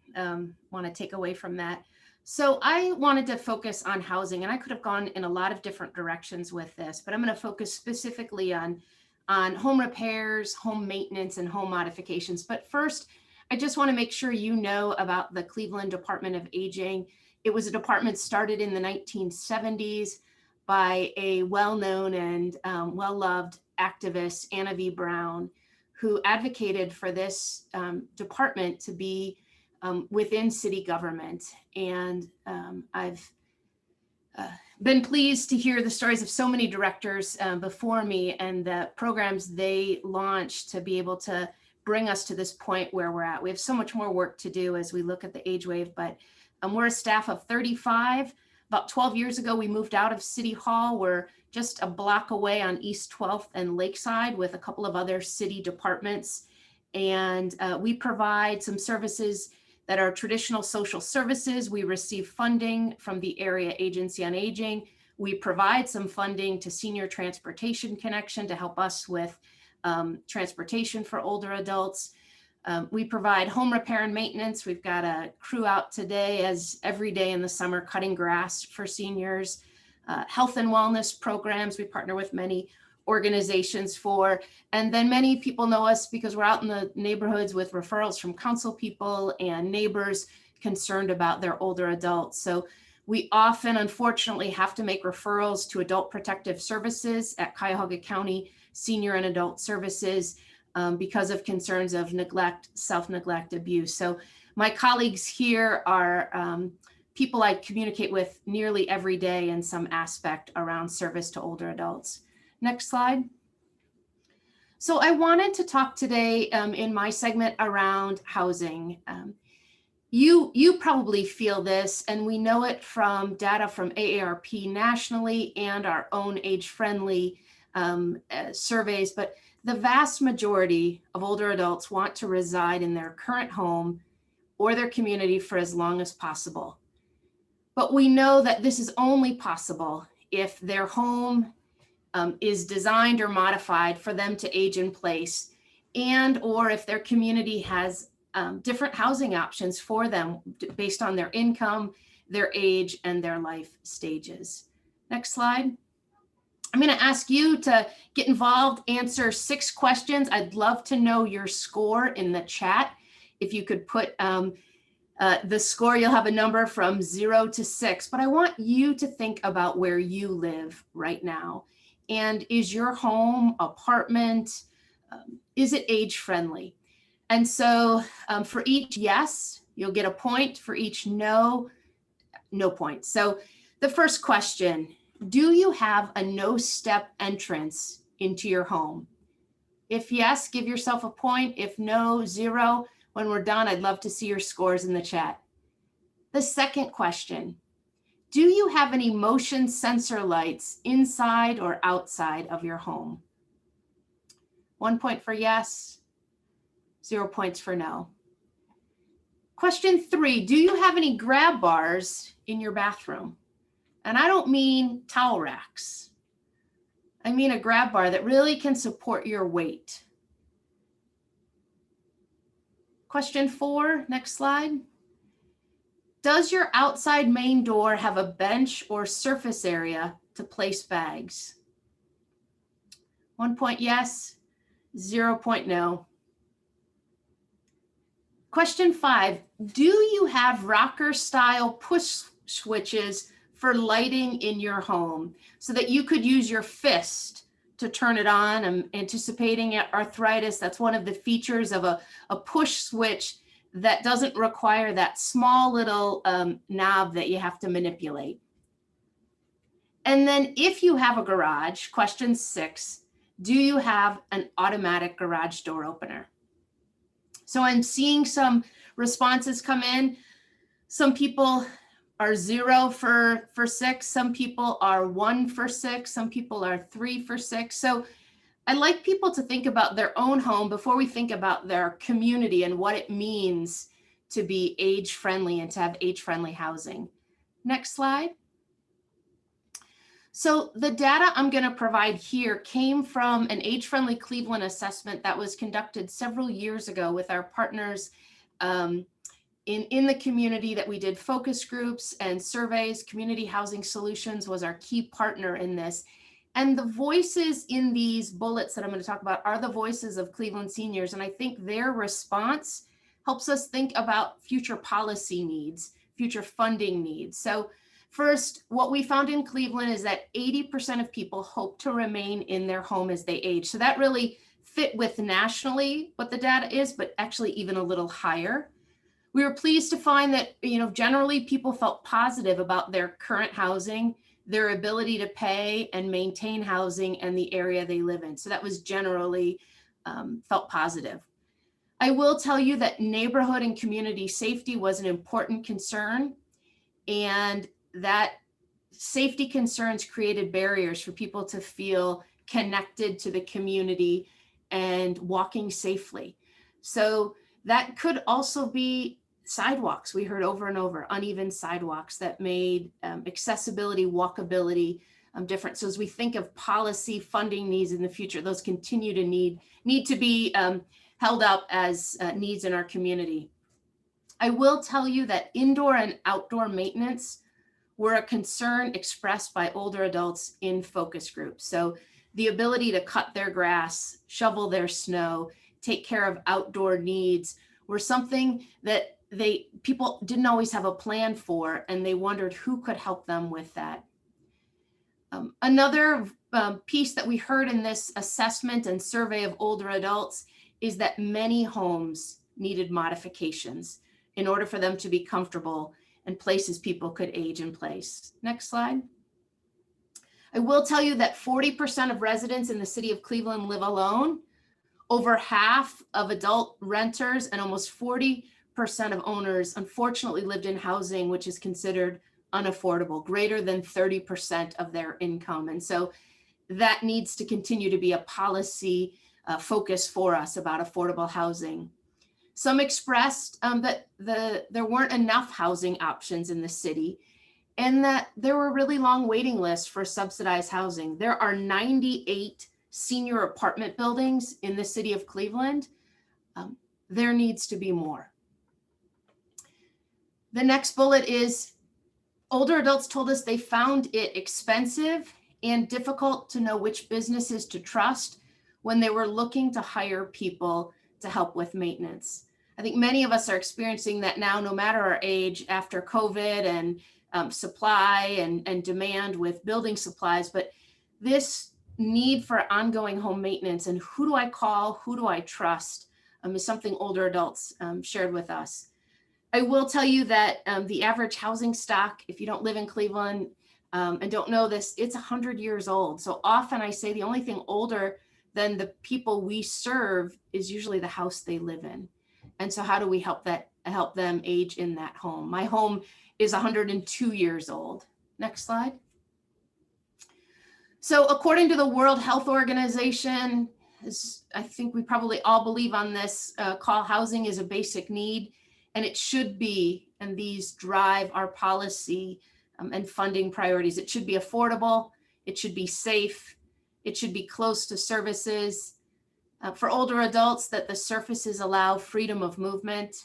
want to take away from that. So I wanted to focus on housing, and I could have gone in a lot of different directions with this, but I'm going to focus specifically on home repairs, home maintenance, and home modifications. But first, I just want to make sure you know about the Cleveland Department of Aging. It was a department started in the 1970s by a well-known and well-loved activist, Anna V. Brown, who advocated for this department to be within city government. And I've been pleased to hear the stories of so many directors before me and the programs they launched to be able to bring us to this point where we're at. We have so much more work to do as we look at the age wave, but we're a staff of 35. About 12 years ago, we moved out of City Hall. We're just a block away on East 12th and Lakeside with a couple of other city departments. And we provide some services that are traditional social services. We receive funding from the Area Agency on Aging. We provide some funding to Senior Transportation Connection to help us with transportation for older adults. We provide home repair and maintenance. We've got a crew out today, as every day in the summer, cutting grass for seniors. Health and wellness programs we partner with many organizations for. And then many people know us because we're out in the neighborhoods with referrals from council people and neighbors concerned about their older adults. So we often, unfortunately, have to make referrals to Adult Protective Services at Cuyahoga County Senior and Adult Services because of concerns of neglect, self-neglect, abuse. So my colleagues here are people I communicate with nearly every day in some aspect around service to older adults. Next slide. So I wanted to talk today in my segment around housing. You probably feel this, and we know it from data from AARP nationally and our own age-friendly surveys, but the vast majority of older adults want to reside in their current home or their community for as long as possible. But we know that this is only possible if their home is designed or modified for them to age in place, and or if their community has different housing options for them based on their income, their age, and their life stages. Next slide. I'm going to ask you to get involved, answer 6 questions. I'd love to know your score in the chat. If you could put the score, you'll have a number from 0 to 6, but I want you to think about where you live right now. And is your home, apartment, is it age friendly? And so for each yes, you'll get a point. For each no, no point. So the first question, do you have a no-step entrance into your home? If yes, give yourself a point. If no, 0. When we're done, I'd love to see your scores in the chat. The second question, do you have any motion sensor lights inside or outside of your home? 1 point for yes, 0 points for no. Question 3, do you have any grab bars in your bathroom? And I don't mean towel racks. I mean a grab bar that really can support your weight. Question 4, next slide. Does your outside main door have a bench or surface area to place bags? 1 point yes, 0 point no. Question 5, do you have rocker style push switches for lighting in your home so that you could use your fist to turn it on? I'm anticipating arthritis. That's one of the features of a push switch that doesn't require that small little knob that you have to manipulate. And then if you have a garage, question 6, do you have an automatic garage door opener? So I'm seeing some responses come in. Some people are 0 for 6. Some people are 1 for 6. Some people are 3 for 6. So I'd like people to think about their own home before we think about their community and what it means to be age friendly and to have age friendly housing. Next slide. So the data I'm going to provide here came from an age friendly Cleveland assessment that was conducted several years ago with our partners in the community that we did focus groups and surveys. Community Housing Solutions was our key partner in this. And the voices in these bullets that I'm going to talk about are the voices of Cleveland seniors. And I think their response helps us think about future policy needs, future funding needs. So first, what we found in Cleveland is that 80% of people hope to remain in their home as they age. So that really fit with nationally what the data is, but actually even a little higher. We were pleased to find that, generally people felt positive about their current housing, their ability to pay and maintain housing, and the area they live in. So that was generally felt positive. I will tell you that neighborhood and community safety was an important concern, and that safety concerns created barriers for people to feel connected to the community and walking safely. So that could also be sidewalks. We heard over and over, uneven sidewalks that made accessibility, walkability different. So as we think of policy funding needs in the future, those continue to need to be held up as needs in our community. I will tell you that indoor and outdoor maintenance were a concern expressed by older adults in focus groups. So the ability to cut their grass, shovel their snow, take care of outdoor needs were something that people didn't always have a plan for, and they wondered who could help them with that. Another piece that we heard in this assessment and survey of older adults is that many homes needed modifications in order for them to be comfortable and places people could age in place. Next slide. I will tell you that 40% of residents in the city of Cleveland live alone. Over half of adult renters and almost 40% of owners unfortunately lived in housing which is considered unaffordable, greater than 30% of their income. And so that needs to continue to be a policy focus for us about affordable housing. Some expressed that there weren't enough housing options in the city, and that there were really long waiting lists for subsidized housing. There are 98 senior apartment buildings in the city of Cleveland. There needs to be more. The next bullet is older adults told us they found it expensive and difficult to know which businesses to trust when they were looking to hire people to help with maintenance. I think many of us are experiencing that now, no matter our age, after COVID and supply and demand with building supplies, but this need for ongoing home maintenance and who do I call, who do I trust, is something older adults shared with us. I will tell you that the average housing stock, if you don't live in Cleveland and don't know this, it's 100 years old. So often I say the only thing older than the people we serve is usually the house they live in. And so how do we help them age in that home? My home is 102 years old. Next slide. So according to the World Health Organization, I think we probably all believe on this call, housing is a basic need, and it should be, and these drive our policy and funding priorities. It should be affordable, it should be safe, it should be close to services. For older adults, that the surfaces allow freedom of movement,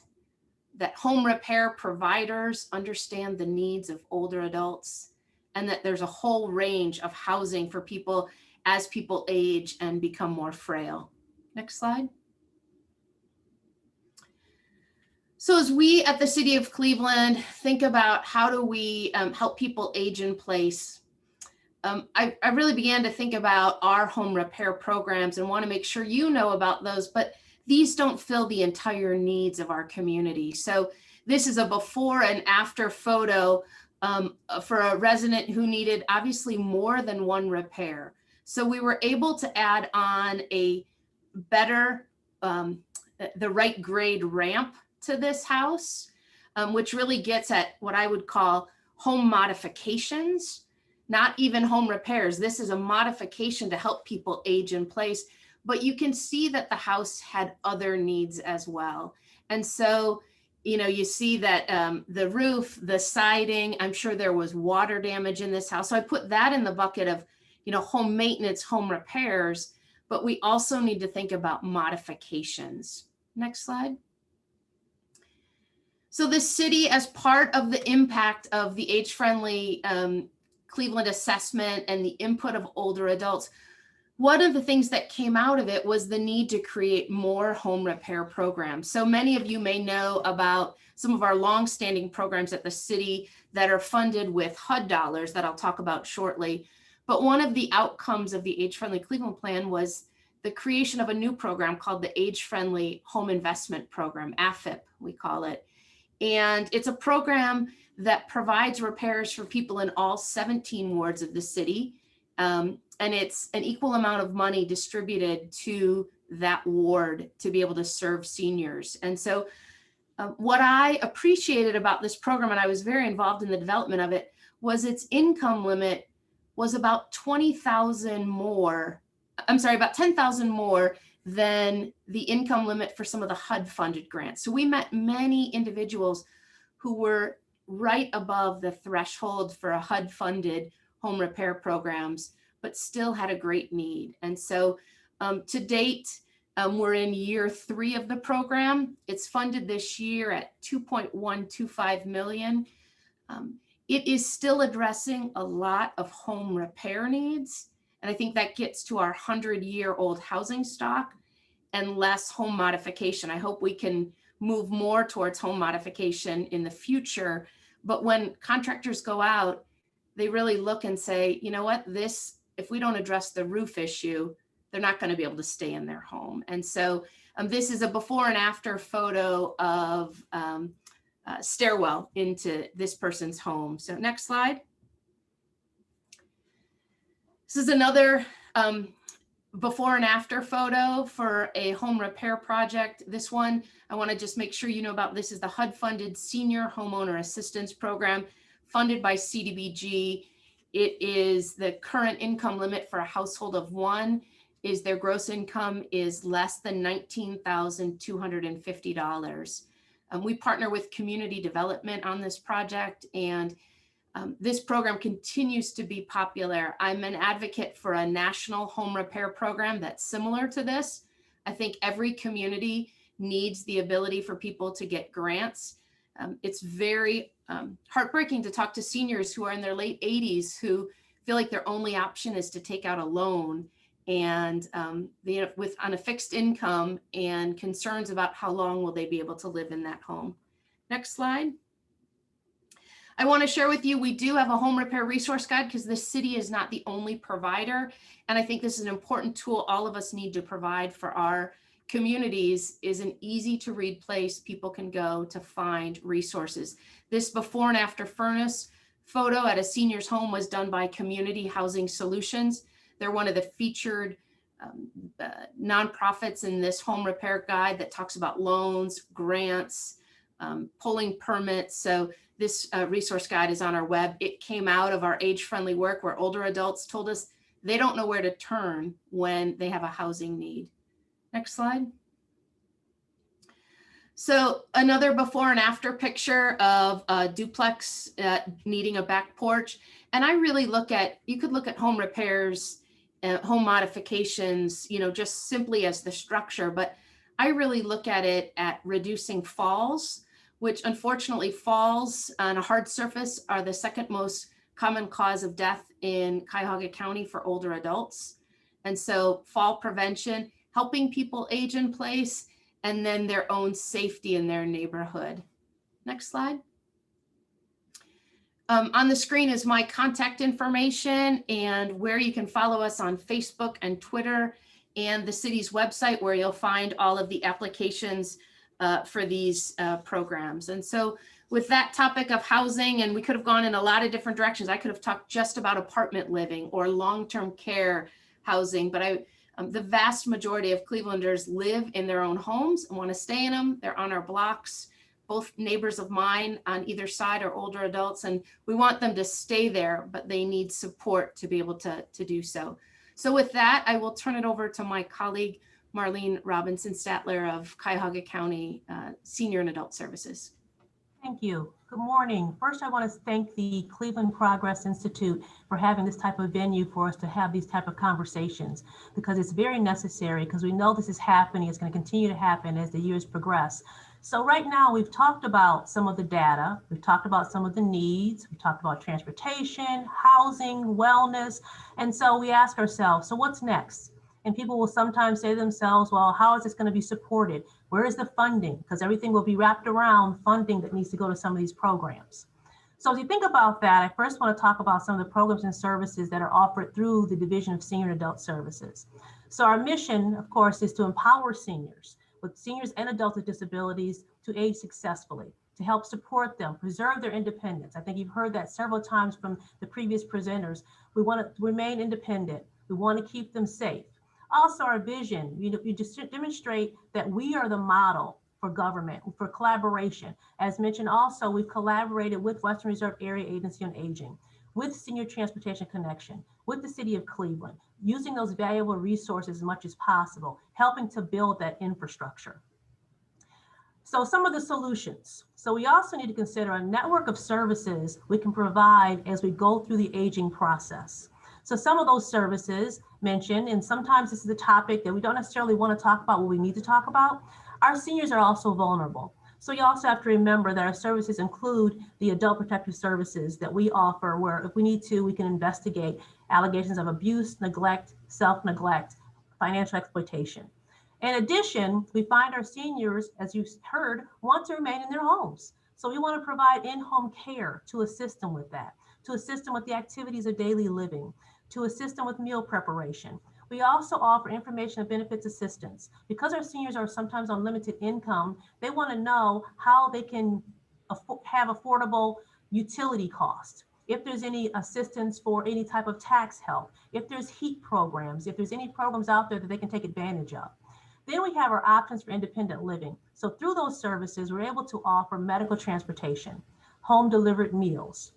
that home repair providers understand the needs of older adults, and that there's a whole range of housing for people as people age and become more frail. Next slide. So as we at the City of Cleveland think about how do we help people age in place, I really began to think about our home repair programs and want to make sure you know about those, but these don't fill the entire needs of our community. So this is a before and after photo for a resident who needed obviously more than one repair. So we were able to add on a better, the right grade ramp to this house, which really gets at what I would call home modifications, not even home repairs. This is a modification to help people age in place, but you can see that the house had other needs as well. And so, you know, you see that the roof, the siding, I'm sure there was water damage in this house. So I put that in the bucket of, you know, home maintenance, home repairs, but we also need to think about modifications. Next slide. So the city, as part of the impact of the age-friendly Cleveland assessment and the input of older adults, one of the things that came out of it was the need to create more home repair programs. So many of you may know about some of our longstanding programs at the city that are funded with HUD dollars that I'll talk about shortly. But one of the outcomes of the Age-Friendly Cleveland Plan was the creation of a new program called the Age-Friendly Home Investment Program, AFIP, we call it. And it's a program that provides repairs for people in all 17 wards of the city. And it's an equal amount of money distributed to that ward to be able to serve seniors. And so what I appreciated about this program, and I was very involved in the development of it, was its income limit was about 20,000 more, I'm sorry, about 10,000 more than the income limit for some of the HUD funded grants. So we met many individuals who were right above the threshold for a HUD funded home repair programs, but still had a great need. And so to date, we're in year 3 of the program. It's funded this year at $2.125 million. It is still addressing a lot of home repair needs. And I think that gets to our 100-year-old housing stock and less home modification. I hope we can move more towards home modification in the future. But when contractors go out, they really look and say, you know what, this, if we don't address the roof issue, they're not going to be able to stay in their home. And so this is a before and after photo of stairwell into this person's home. So next slide. This is another before and after photo for a home repair project. This one, I want to just make sure you know about. This is the HUD funded Senior Homeowner Assistance Program funded by CDBG. It is the current income limit for a household of 1 is their gross income is less than $19,250. We partner with community development on this project, and this program continues to be popular. I'm an advocate for a national home repair program that's similar to this. I think every community needs the ability for people to get grants. It's very heartbreaking to talk to seniors who are in their late 80s who feel like their only option is to take out a loan, and with on a fixed income, and concerns about how long will they be able to live in that home. Next slide. I want to share with you, we do have a home repair resource guide because the city is not the only provider. And I think this is an important tool all of us need to provide for our communities, is an easy to read place people can go to find resources. This before and after furnace photo at a senior's home was done by Community Housing Solutions. They're one of the featured nonprofits in this home repair guide that talks about loans, grants, pulling permits. So this resource guide is on our web. It came out of our age-friendly work where older adults told us they don't know where to turn when they have a housing need. Next slide. So another before and after picture of a duplex needing a back porch. And I really look at, you could look at home repairs, home modifications, just simply as the structure, but I really look at it at reducing falls, which unfortunately falls on a hard surface are the second most common cause of death in Cuyahoga County for older adults. And so fall prevention, helping people age in place, and then their own safety in their neighborhood. Next slide. On the screen is my contact information and where you can follow us on Facebook and Twitter, and the city's website where you'll find all of the applications for these programs. And so with that topic of housing, and we could have gone in a lot of different directions. I could have talked just about apartment living or long-term care housing, but the vast majority of Clevelanders live in their own homes and want to stay in them. They're on our blocks. Both neighbors of mine on either side are older adults, and we want them to stay there, but they need support to be able to do so. So with that, I will turn it over to my colleague, Marlene Robinson-Statler of Cuyahoga County Senior and Adult Services. Thank you. Good morning. First, I want to thank the Cleveland Progress Institute for having this type of venue for us to have these type of conversations, because it's very necessary, because we know this is happening. It's going to continue to happen as the years progress. So right now, we've talked about some of the data. We've talked about some of the needs. We've talked about transportation, housing, wellness. And so we ask ourselves, so what's next? And people will sometimes say to themselves, well, how is this going to be supported? Where is the funding? Because everything will be wrapped around funding that needs to go to some of these programs. So as you think about that, I first want to talk about some of the programs and services that are offered through the Division of Senior and Adult Services. So our mission, of course, is to empower seniors and adults with disabilities to age successfully, to help support them, preserve their independence. I think you've heard that several times from the previous presenters. We want to remain independent. We want to keep them safe. Also, our vision, we just demonstrate that we are the model for government, for collaboration. As mentioned also, we've collaborated with Western Reserve Area Agency on Aging, with Senior Transportation Connection, with the City of Cleveland, using those valuable resources as much as possible, helping to build that infrastructure. So some of the solutions. So we also need to consider a network of services we can provide as we go through the aging process. So some of those services mentioned, and sometimes this is a topic that we don't necessarily want to talk about what we need to talk about, our seniors are also vulnerable. So you also have to remember that our services include the adult protective services that we offer, where if we need to, we can investigate allegations of abuse, neglect, self-neglect, financial exploitation. In addition, we find our seniors, as you've heard, want to remain in their homes. So we want to provide in-home care to assist them with that, to assist them with the activities of daily living, to assist them with meal preparation. We also offer information and benefits assistance. Because our seniors are sometimes on limited income, they want to know how they can have affordable utility costs. If there's any assistance for any type of tax help, if there's heat programs, if there's any programs out there that they can take advantage of. Then we have our options for independent living. So through those services, we're able to offer medical transportation, home delivered meals.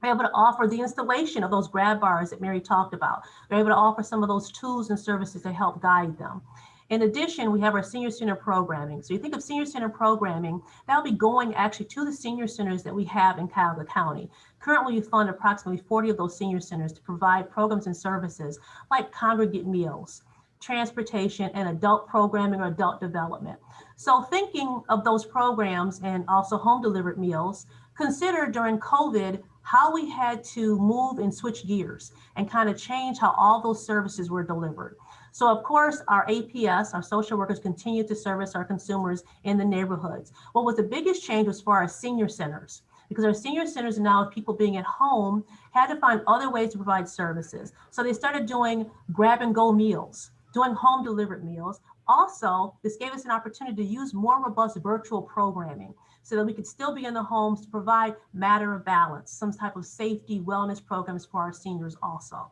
We're able to offer the installation of those grab bars that Mary talked about. We're able to offer some of those tools and services to help guide them. In addition, we have our senior center programming. So you think of senior center programming, that'll be going actually to the senior centers that we have in Cuyahoga County. Currently, we fund approximately 40 of those senior centers to provide programs and services like congregate meals, transportation, and adult programming or adult development. So thinking of those programs and also home delivered meals, consider during COVID how we had to move and switch gears and kind of change how all those services were delivered. So of course, our APS, our social workers, continue to service our consumers in the neighborhoods. What was the biggest change was for our senior centers, because our senior centers now, with people being at home, had to find other ways to provide services. So they started doing grab and go meals, doing home delivered meals. Also, this gave us an opportunity to use more robust virtual programming so that we could still be in the homes to provide matter of balance, some type of safety wellness programs for our seniors also.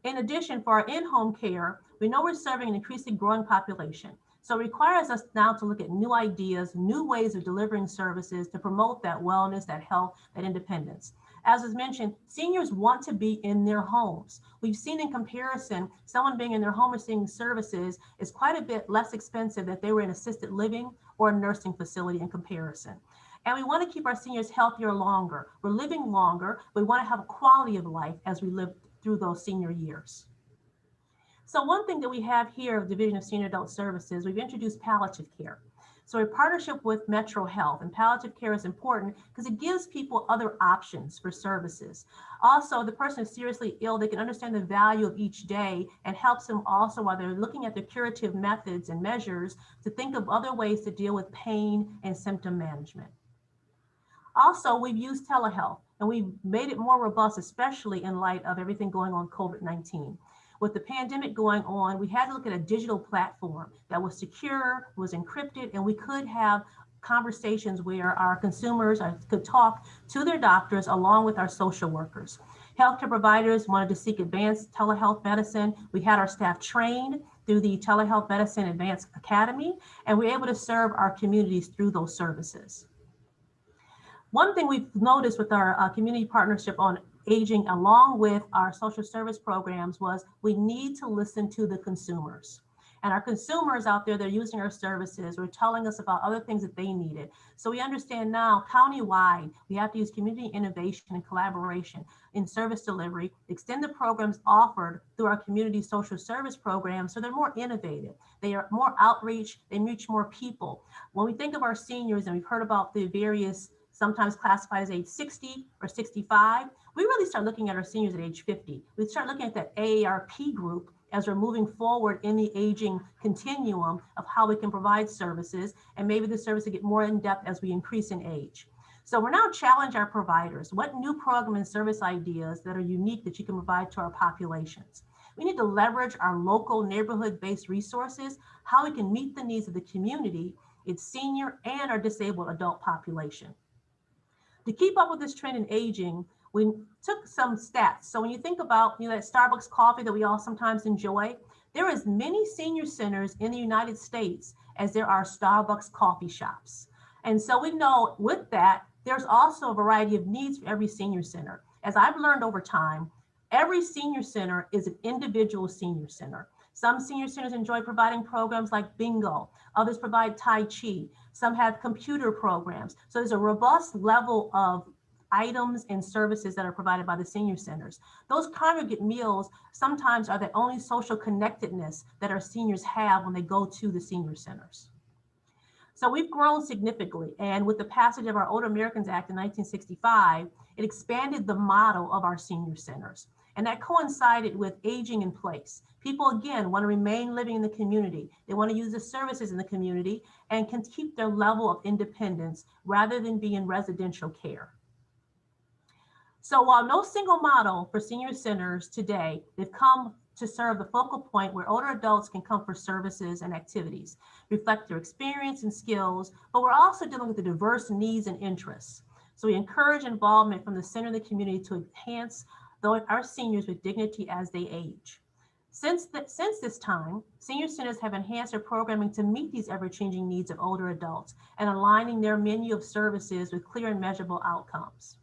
In addition, for our in-home care, we know we're serving an increasingly growing population. So it requires us now to look at new ideas, new ways of delivering services to promote that wellness, that health, that independence. As was mentioned, seniors want to be in their homes. We've seen in comparison, someone being in their home receiving services is quite a bit less expensive than they were in assisted living or a nursing facility in comparison. And we want to keep our seniors healthier longer. We're living longer. We want to have a quality of life as we live through those senior years. So one thing that we have here at Division of Senior Adult Services, we've introduced palliative care. So a partnership with Metro Health, and palliative care is important because it gives people other options for services. Also, the person is seriously ill, they can understand the value of each day and helps them also while they're looking at their curative methods and measures to think of other ways to deal with pain and symptom management. Also, we've used telehealth and we've made it more robust, especially in light of everything going on COVID-19. With the pandemic going on, we had to look at a digital platform that was secure, was encrypted, and we could have conversations where our consumers could talk to their doctors along with our social workers. Healthcare providers wanted to seek advanced telehealth medicine. We had our staff trained through the Telehealth Medicine Advanced Academy, and we're able to serve our communities through those services. One thing we've noticed with our community partnership on aging along with our social service programs was we need to listen to the consumers. And our consumers out there, they're using our services, were telling us about other things that they needed. So we understand now countywide, we have to use community innovation and collaboration in service delivery, extend the programs offered through our community social service programs so they're more innovative. They are more outreach, they reach more people. When we think of our seniors, and we've heard about the various sometimes classified as age 60 or 65, we really start looking at our seniors at age 50. We start looking at that AARP group as we're moving forward in the aging continuum of how we can provide services, and maybe the service will get more in depth as we increase in age. So we're now challenging our providers. What new program and service ideas that are unique that you can provide to our populations? We need to leverage our local neighborhood-based resources, how we can meet the needs of the community, its senior and our disabled adult population. To keep up with this trend in aging, we took some stats. So when you think about that Starbucks coffee that we all sometimes enjoy, there is many senior centers in the United States as there are Starbucks coffee shops. And so we know with that, there's also a variety of needs for every senior center. As I've learned over time, every senior center is an individual senior center. Some senior centers enjoy providing programs like bingo. Others provide Tai Chi. Some have computer programs. So there's a robust level of items and services that are provided by the senior centers. Those congregate meals sometimes are the only social connectedness that our seniors have when they go to the senior centers. So we've grown significantly. And with the passage of our Older Americans Act in 1965, it expanded the model of our senior centers. And that coincided with aging in place. People, again, want to remain living in the community. They want to use the services in the community and can keep their level of independence rather than be in residential care. So while no single model for senior centers today, they've come to serve the focal point where older adults can come for services and activities, reflect their experience and skills, but we're also dealing with the diverse needs and interests. So we encourage involvement from the center of the community to enhance our seniors with dignity as they age. Since this time, senior centers have enhanced their programming to meet these ever-changing needs of older adults and aligning their menu of services with clear and measurable outcomes.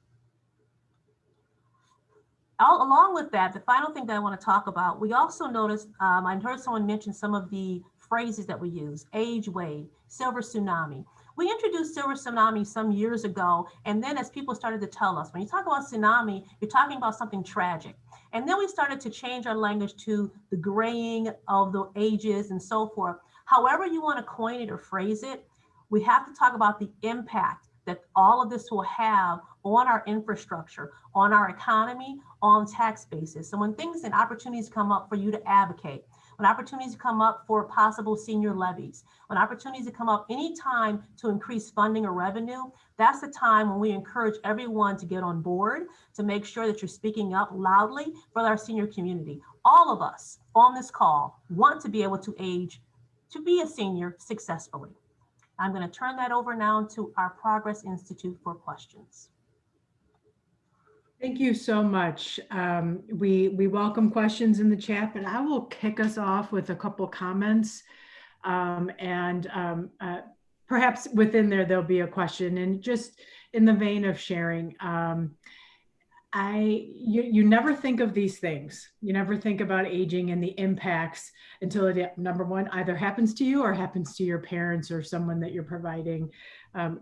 Along with that, the final thing that I want to talk about, we also noticed, I heard someone mention some of the phrases that we use, age wave, silver tsunami. We introduced silver tsunami some years ago, and then as people started to tell us, when you talk about tsunami, you're talking about something tragic. And then we started to change our language to the graying of the ages and so forth. However you want to coin it or phrase it, we have to talk about the impact that all of this will have on our infrastructure, on our economy, on tax bases. So when things and opportunities come up for you to advocate, when opportunities come up for possible senior levies, when opportunities come up anytime to increase funding or revenue, that's the time when we encourage everyone to get on board, to make sure that you're speaking up loudly for our senior community. All of us on this call want to be able to age, to be a senior successfully. I'm going to turn that over now to our Progress Institute for questions. Thank you so much. We welcome questions in the chat, but I will kick us off with a couple comments. Perhaps within there'll be a question. And just in the vein of sharing, you never think of these things. You never think about aging and the impacts until it, number one, either happens to you or happens to your parents or someone that you're providing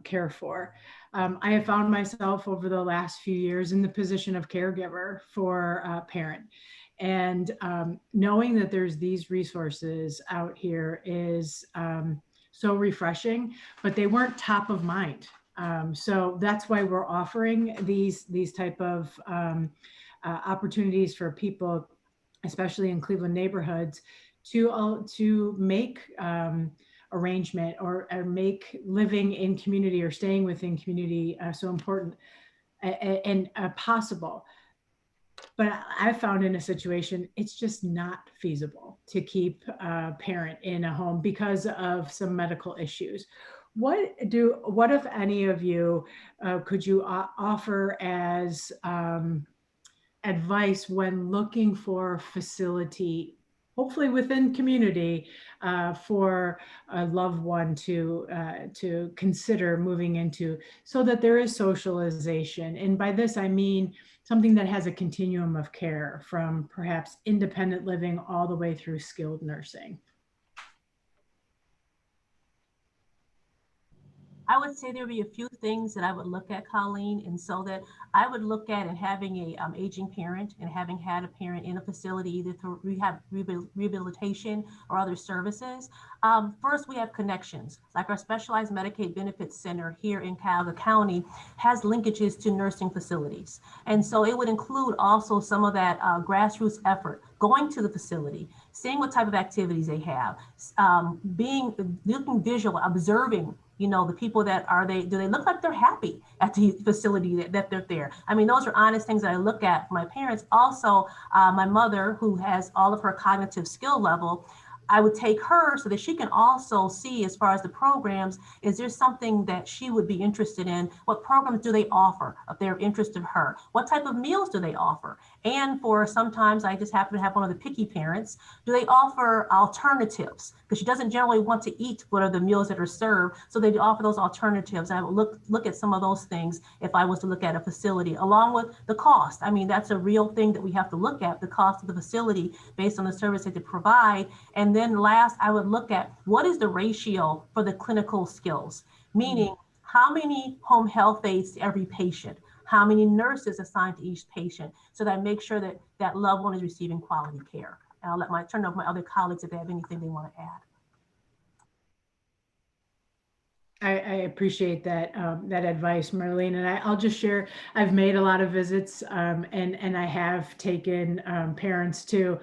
care for. I have found myself over the last few years in the position of caregiver for a parent. And knowing that there's these resources out here is so refreshing, but they weren't top of mind. So that's why we're offering these type of opportunities for people, especially in Cleveland neighborhoods, to make arrangement or make living in community or staying within community so important and possible. But I found in a situation, it's just not feasible to keep a parent in a home because of some medical issues. What if any of you could you offer as advice when looking for facility, hopefully within community, for a loved one to consider moving into, so that there is socialization? And by this, I mean something that has a continuum of care from perhaps independent living all the way through skilled nursing. I would say there would be a few things that I would look at, Colleen, and so that I would look at and having a aging parent and having had a parent in a facility either through rehabilitation or other services. First, we have connections, like our Specialized Medicaid Benefits Center here in Cuyahoga County has linkages to nursing facilities. And so it would include also some of that grassroots effort, going to the facility, seeing what type of activities they have, looking visual, observing, you know, the people that do they look like they're happy at the facility that they're there? I mean, those are honest things that I look at for my parents. Also, my mother, who has all of her cognitive skill level, I would take her so that she can also see, as far as the programs, is there something that she would be interested in? What programs do they offer if they're interested in her? What type of meals do they offer? And for sometimes I just happen to have one of the picky parents, do they offer alternatives? Because she doesn't generally want to eat what are the meals that are served. So they offer those alternatives. I would look at some of those things if I was to look at a facility, along with the cost. I mean, that's a real thing that we have to look at, the cost of the facility based on the service that they provide. And then last, I would look at what is the ratio for the clinical skills, meaning how many home health aides to every patient, how many nurses assigned to each patient, so that I make sure that that loved one is receiving quality care. And I'll turn over my other colleagues if they have anything they want to add. I appreciate that that advice, Marlene, and I'll just share. I've made a lot of visits, and I have taken parents too.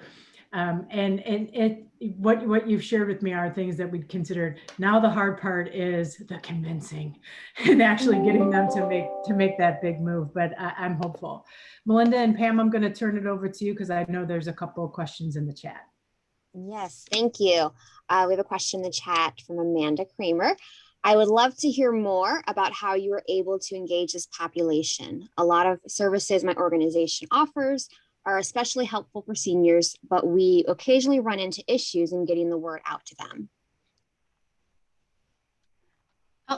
What you've shared with me are things that we'd considered. Now the hard part is the convincing and actually getting them to make that big move. But I'm hopeful. Melinda and Pam, I'm going to turn it over to you because I know there's a couple of questions in the chat. Yes, thank you. We have a question in the chat from Amanda Kramer. I would love to hear more about how you were able to engage this population. A lot of services my organization offers are especially helpful for seniors, but we occasionally run into issues in getting the word out to them.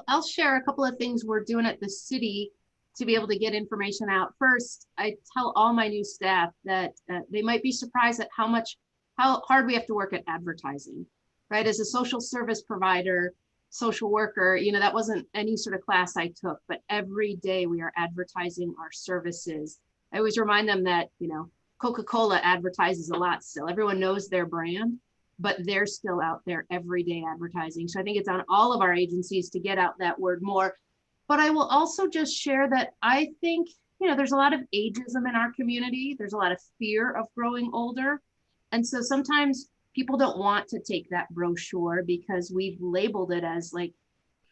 I'll share a couple of things we're doing at the city to be able to get information out. First, I tell all my new staff that they might be surprised at how hard we have to work at advertising, right? As a social service provider, social worker, you know, that wasn't any sort of class I took, but every day we are advertising our services. I always remind them that, you know, Coca-Cola advertises a lot still. Everyone knows their brand, but they're still out there every day advertising. So I think it's on all of our agencies to get out that word more. But I will also just share that I think, there's a lot of ageism in our community. There's a lot of fear of growing older. And so sometimes people don't want to take that brochure because we've labeled it as like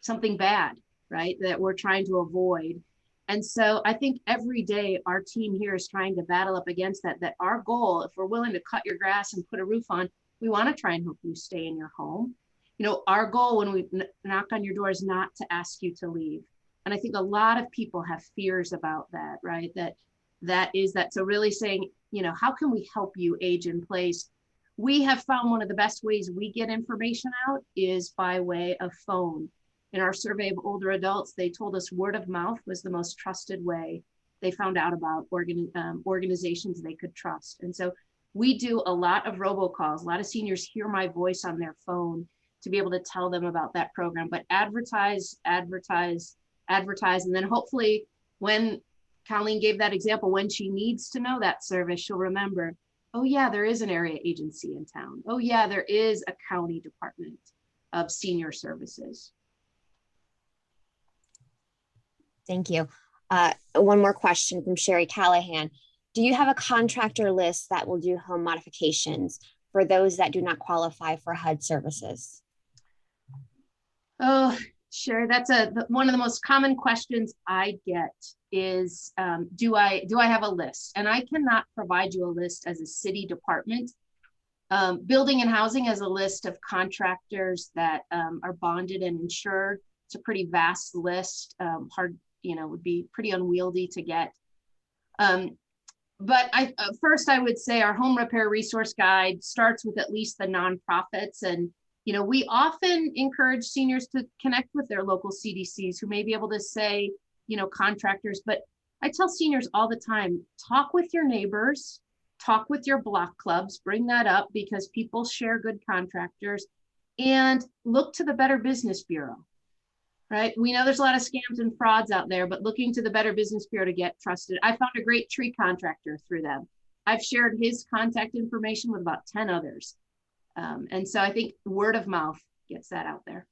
something bad, right? That we're trying to avoid. And so I think every day our team here is trying to battle up against that our goal, if we're willing to cut your grass and put a roof on, we want to try and help you stay in your home. Our goal when we knock on your door is not to ask you to leave. And I think a lot of people have fears about that, right? That is that. So really saying, how can we help you age in place? We have found one of the best ways we get information out is by way of phone. In our survey of older adults, they told us word of mouth was the most trusted way they found out about organizations they could trust. And so we do a lot of robocalls. A lot of seniors hear my voice on their phone to be able to tell them about that program, but advertise, and then hopefully when Colleen gave that example, when she needs to know that service, she'll remember, oh yeah, there is an area agency in town. Oh yeah, there is a county department of senior services. Thank you. One more question from Sherry Callahan. Do you have a contractor list that will do home modifications for those that do not qualify for HUD services? Oh, Sherry, that's one of the most common questions I get is, do I have a list? And I cannot provide you a list as a city department. Building and Housing has a list of contractors that are bonded and insured. It's a pretty vast list, would be pretty unwieldy to get. But first I would say our home repair resource guide starts with at least the nonprofits. And, we often encourage seniors to connect with their local CDCs who may be able to say, contractors, but I tell seniors all the time, talk with your neighbors, talk with your block clubs, bring that up because people share good contractors, and look to the Better Business Bureau. Right? We know there's a lot of scams and frauds out there, but looking to the Better Business Bureau to get trusted. I found a great tree contractor through them. I've shared his contact information with about 10 others. And so I think word of mouth gets that out there.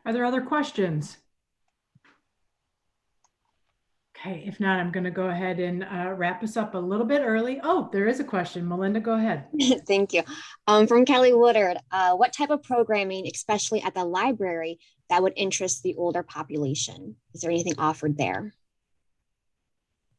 Are there other questions? Okay, if not, I'm going to go ahead and wrap us up a little bit early. Oh, there is a question. Melinda, go ahead. Thank you. From Kelly Woodard, what type of programming, especially at the library, that would interest the older population? Is there anything offered there?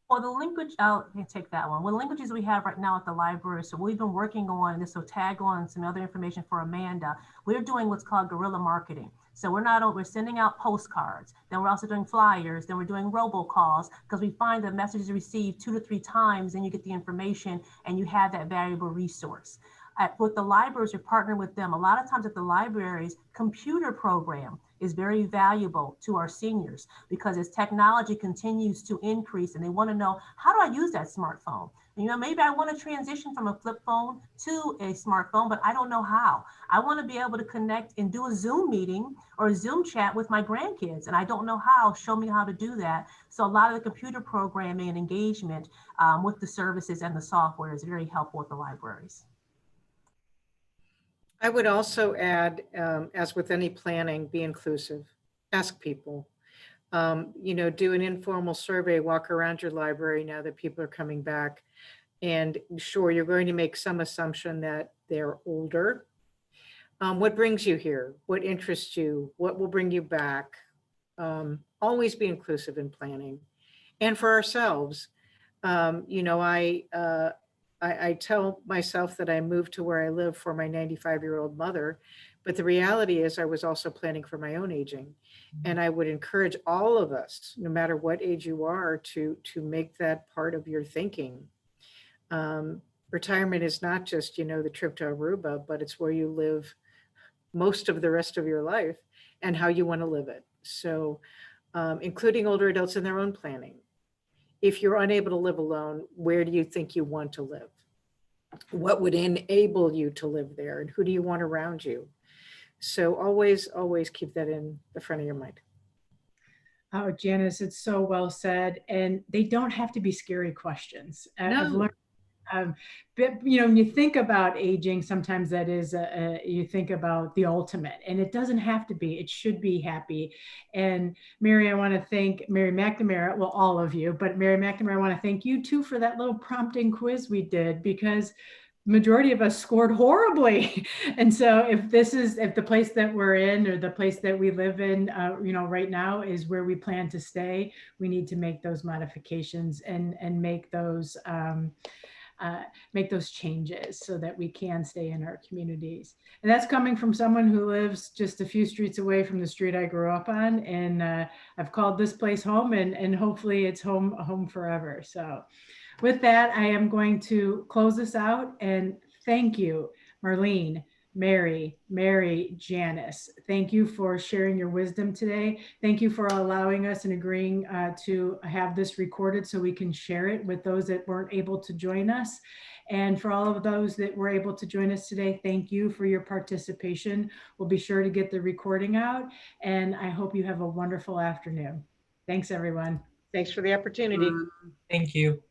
Well, the language, I'll take that one. Well, the languages we have right now at the library, so we've been working on, and this will tag on some other information for Amanda, we're doing what's called guerrilla marketing. So we're sending out postcards, then we're also doing flyers, then we're doing robocalls, because we find that messages are received 2 to 3 times, and you get the information and you have that valuable resource. With the libraries, we're partnering with them. A lot of times at the libraries, computer program is very valuable to our seniors because as technology continues to increase and they want to know, how do I use that smartphone? Maybe I want to transition from a flip phone to a smartphone, but I don't know how. I want to be able to connect and do a Zoom meeting or a Zoom chat with my grandkids, and I don't know how. Show me how to do that. So a lot of the computer programming and engagement with the services and the software is very helpful with the libraries. I would also add, as with any planning, be inclusive. Ask people. Do an informal survey, walk around your library now that people are coming back. And sure, you're going to make some assumption that they're older. What brings you here? What interests you? What will bring you back? Always be inclusive in planning. And for ourselves, I tell myself that I moved to where I live for my 95-year-old mother, but the reality is I was also planning for my own aging. And I would encourage all of us, no matter what age you are, to make that part of your thinking. Retirement is not just, the trip to Aruba, but it's where you live most of the rest of your life and how you want to live it. So including older adults in their own planning. If you're unable to live alone, where do you think you want to live? What would enable you to live there? And who do you want around you? So always keep that in the front of your mind. Oh, Janice, it's so well said. And they don't have to be scary questions. I've No. learned, but when you think about aging, sometimes that is, you think about the ultimate, and it doesn't have to be, it should be happy. And Mary, I want to thank Mary McNamara, well, all of you, but Mary McNamara, I want to thank you too for that little prompting quiz we did, because majority of us scored horribly. And so if the place that we're in, or the place that we live in, right now is where we plan to stay, we need to make those modifications and make those changes so that we can stay in our communities. And that's coming from someone who lives just a few streets away from the street I grew up on. And I've called this place home, and hopefully it's home forever. So with that, I am going to close this out, and thank you, Marlene, Mary, Janice. Thank you for sharing your wisdom today. Thank you for allowing us and agreeing to have this recorded so we can share it with those that weren't able to join us. And for all of those that were able to join us today, thank you for your participation. We'll be sure to get the recording out, and I hope you have a wonderful afternoon. Thanks, everyone. Thanks for the opportunity. Thank you.